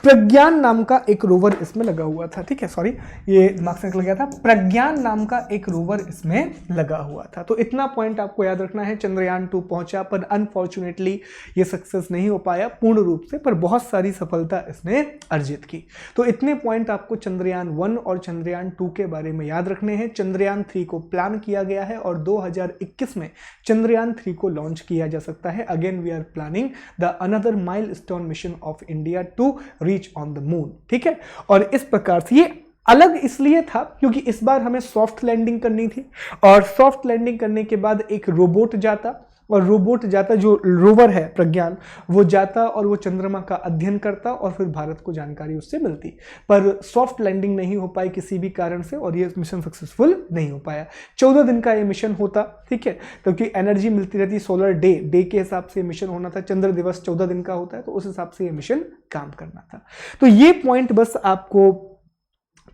प्रज्ञान नाम का एक रोवर इसमें लगा हुआ था। ठीक है, सॉरी ये दिमाग से निकल गया था, प्रज्ञान नाम का एक रोवर इसमें लगा हुआ था। तो इतना पॉइंट आपको याद रखना है। चंद्रयान 2 पहुंचा, पर अनफॉर्चुनेटली ये सक्सेस नहीं हो पाया पूर्ण रूप से, पर बहुत सारी सफलता इसने अर्जित की। तो इतने पॉइंट आपको चंद्रयान 1 और चंद्रयान 2 के बारे में याद रखने हैं। चंद्रयान 3 को प्लान किया गया है और 2021 में चंद्रयान 3 को लॉन्च किया जा सकता है। Again we are planning the another milestone mission of India to reach on the moon. ठीक है, और इस प्रकार से ये अलग इसलिए था क्योंकि इस बार हमें सॉफ्ट लैंडिंग करनी थी, और सॉफ्ट लैंडिंग करने के बाद एक रोबोट जाता, जो रोवर है प्रज्ञान, वो जाता और वो चंद्रमा का अध्ययन करता और फिर भारत को जानकारी उससे मिलती। पर सॉफ्ट लैंडिंग नहीं हो पाई किसी भी कारण से, और ये मिशन सक्सेसफुल नहीं हो पाया। 14 दिन का ये मिशन होता, ठीक है, क्योंकि एनर्जी मिलती रहती, सोलर डे के हिसाब से मिशन होना था। चंद्र दिवस 14 दिन का होता है, तो उस हिसाब से ये मिशन काम करना था। तो ये पॉइंट बस आपको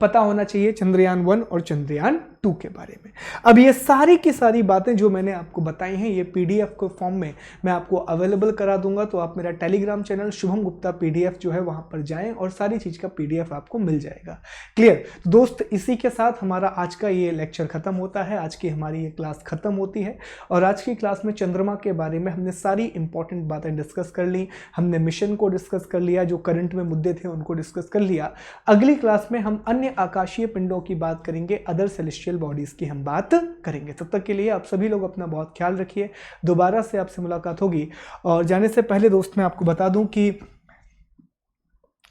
पता होना चाहिए चंद्रयान 1 और चंद्रयान 2 के बारे में। अब ये सारी की सारी बातें जो मैंने आपको बताई हैं, ये PDF के फॉर्म में मैं आपको अवेलेबल करा दूंगा। तो आप मेरा Telegram channel Shubham Gupta PDF जो है वहां पर जाएं और सारी चीज का PDF आपको मिल जाएगा। क्लियर? तो दोस्त, इसी के साथ हमारा आज का ये लेक्चर खत्म होता है, आज की हमारी ये क्लास खत्म होती है। और आज की क्लास में चंद्रमा के बारे में हमने सारी इंपॉर्टेंट बातें डिस्कस कर ली, हमने मिशन को डिस्कस कर लिया, जो करंट में मुद्दे थे उनको डिस्कस कर लिया। अगली क्लास में हम अन्य आकाशीय पिंडों की बात करेंगे, अदर सेलेस्टियल बॉडीज की हम बात करेंगे। तब तक के लिए आप सभी लोग अपना बहुत ख्याल रखिए। दोबारा से आपसे मुलाकात होगी। और जाने से पहले दोस्त मैं आपको बता दूं कि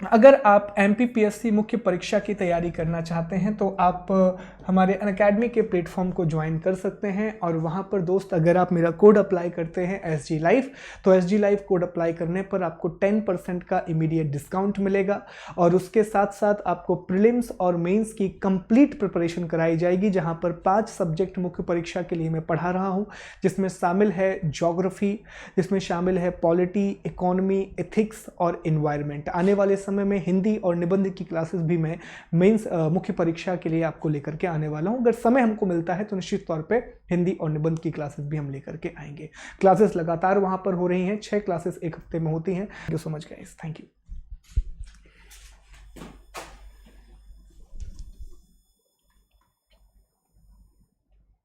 अगर आप MPPSC मुख्य परीक्षा की तैयारी करना चाहते हैं तो आप हमारे अनअकैडमी के प्लेटफॉर्म को ज्वाइन कर सकते हैं। और वहाँ पर दोस्त अगर आप मेरा कोड अप्लाई करते हैं SG Live, तो SG Live कोड अप्लाई करने पर आपको 10% का इमीडिएट डिस्काउंट मिलेगा। और उसके साथ साथ आपको प्रीलिम्स और मेंस की कंप्लीट प्रिपरेशन कराई जाएगी, जहाँ पर 5 सब्जेक्ट मुख्य परीक्षा के लिए मैं पढ़ा रहा हूँ, जिसमें शामिल है ज्योग्राफी, जिसमें शामिल है पॉलिटी, इकोनॉमी, एथिक्स और इन्वायरमेंट। आने वाले समय में हिंदी और निबंध की क्लासेस भी मैं मेंस मुख्य परीक्षा के लिए आपको लेकर के आने वाला हूं। अगर समय हमको मिलता है तो निश्चित तौर पे हिंदी और निबंध की क्लासेस भी हम लेकर के आएंगे। क्लासेस लगातार वहां पर हो रही हैं, 6 क्लासेस एक हफ्ते में होती हैं। So much guys, thank you.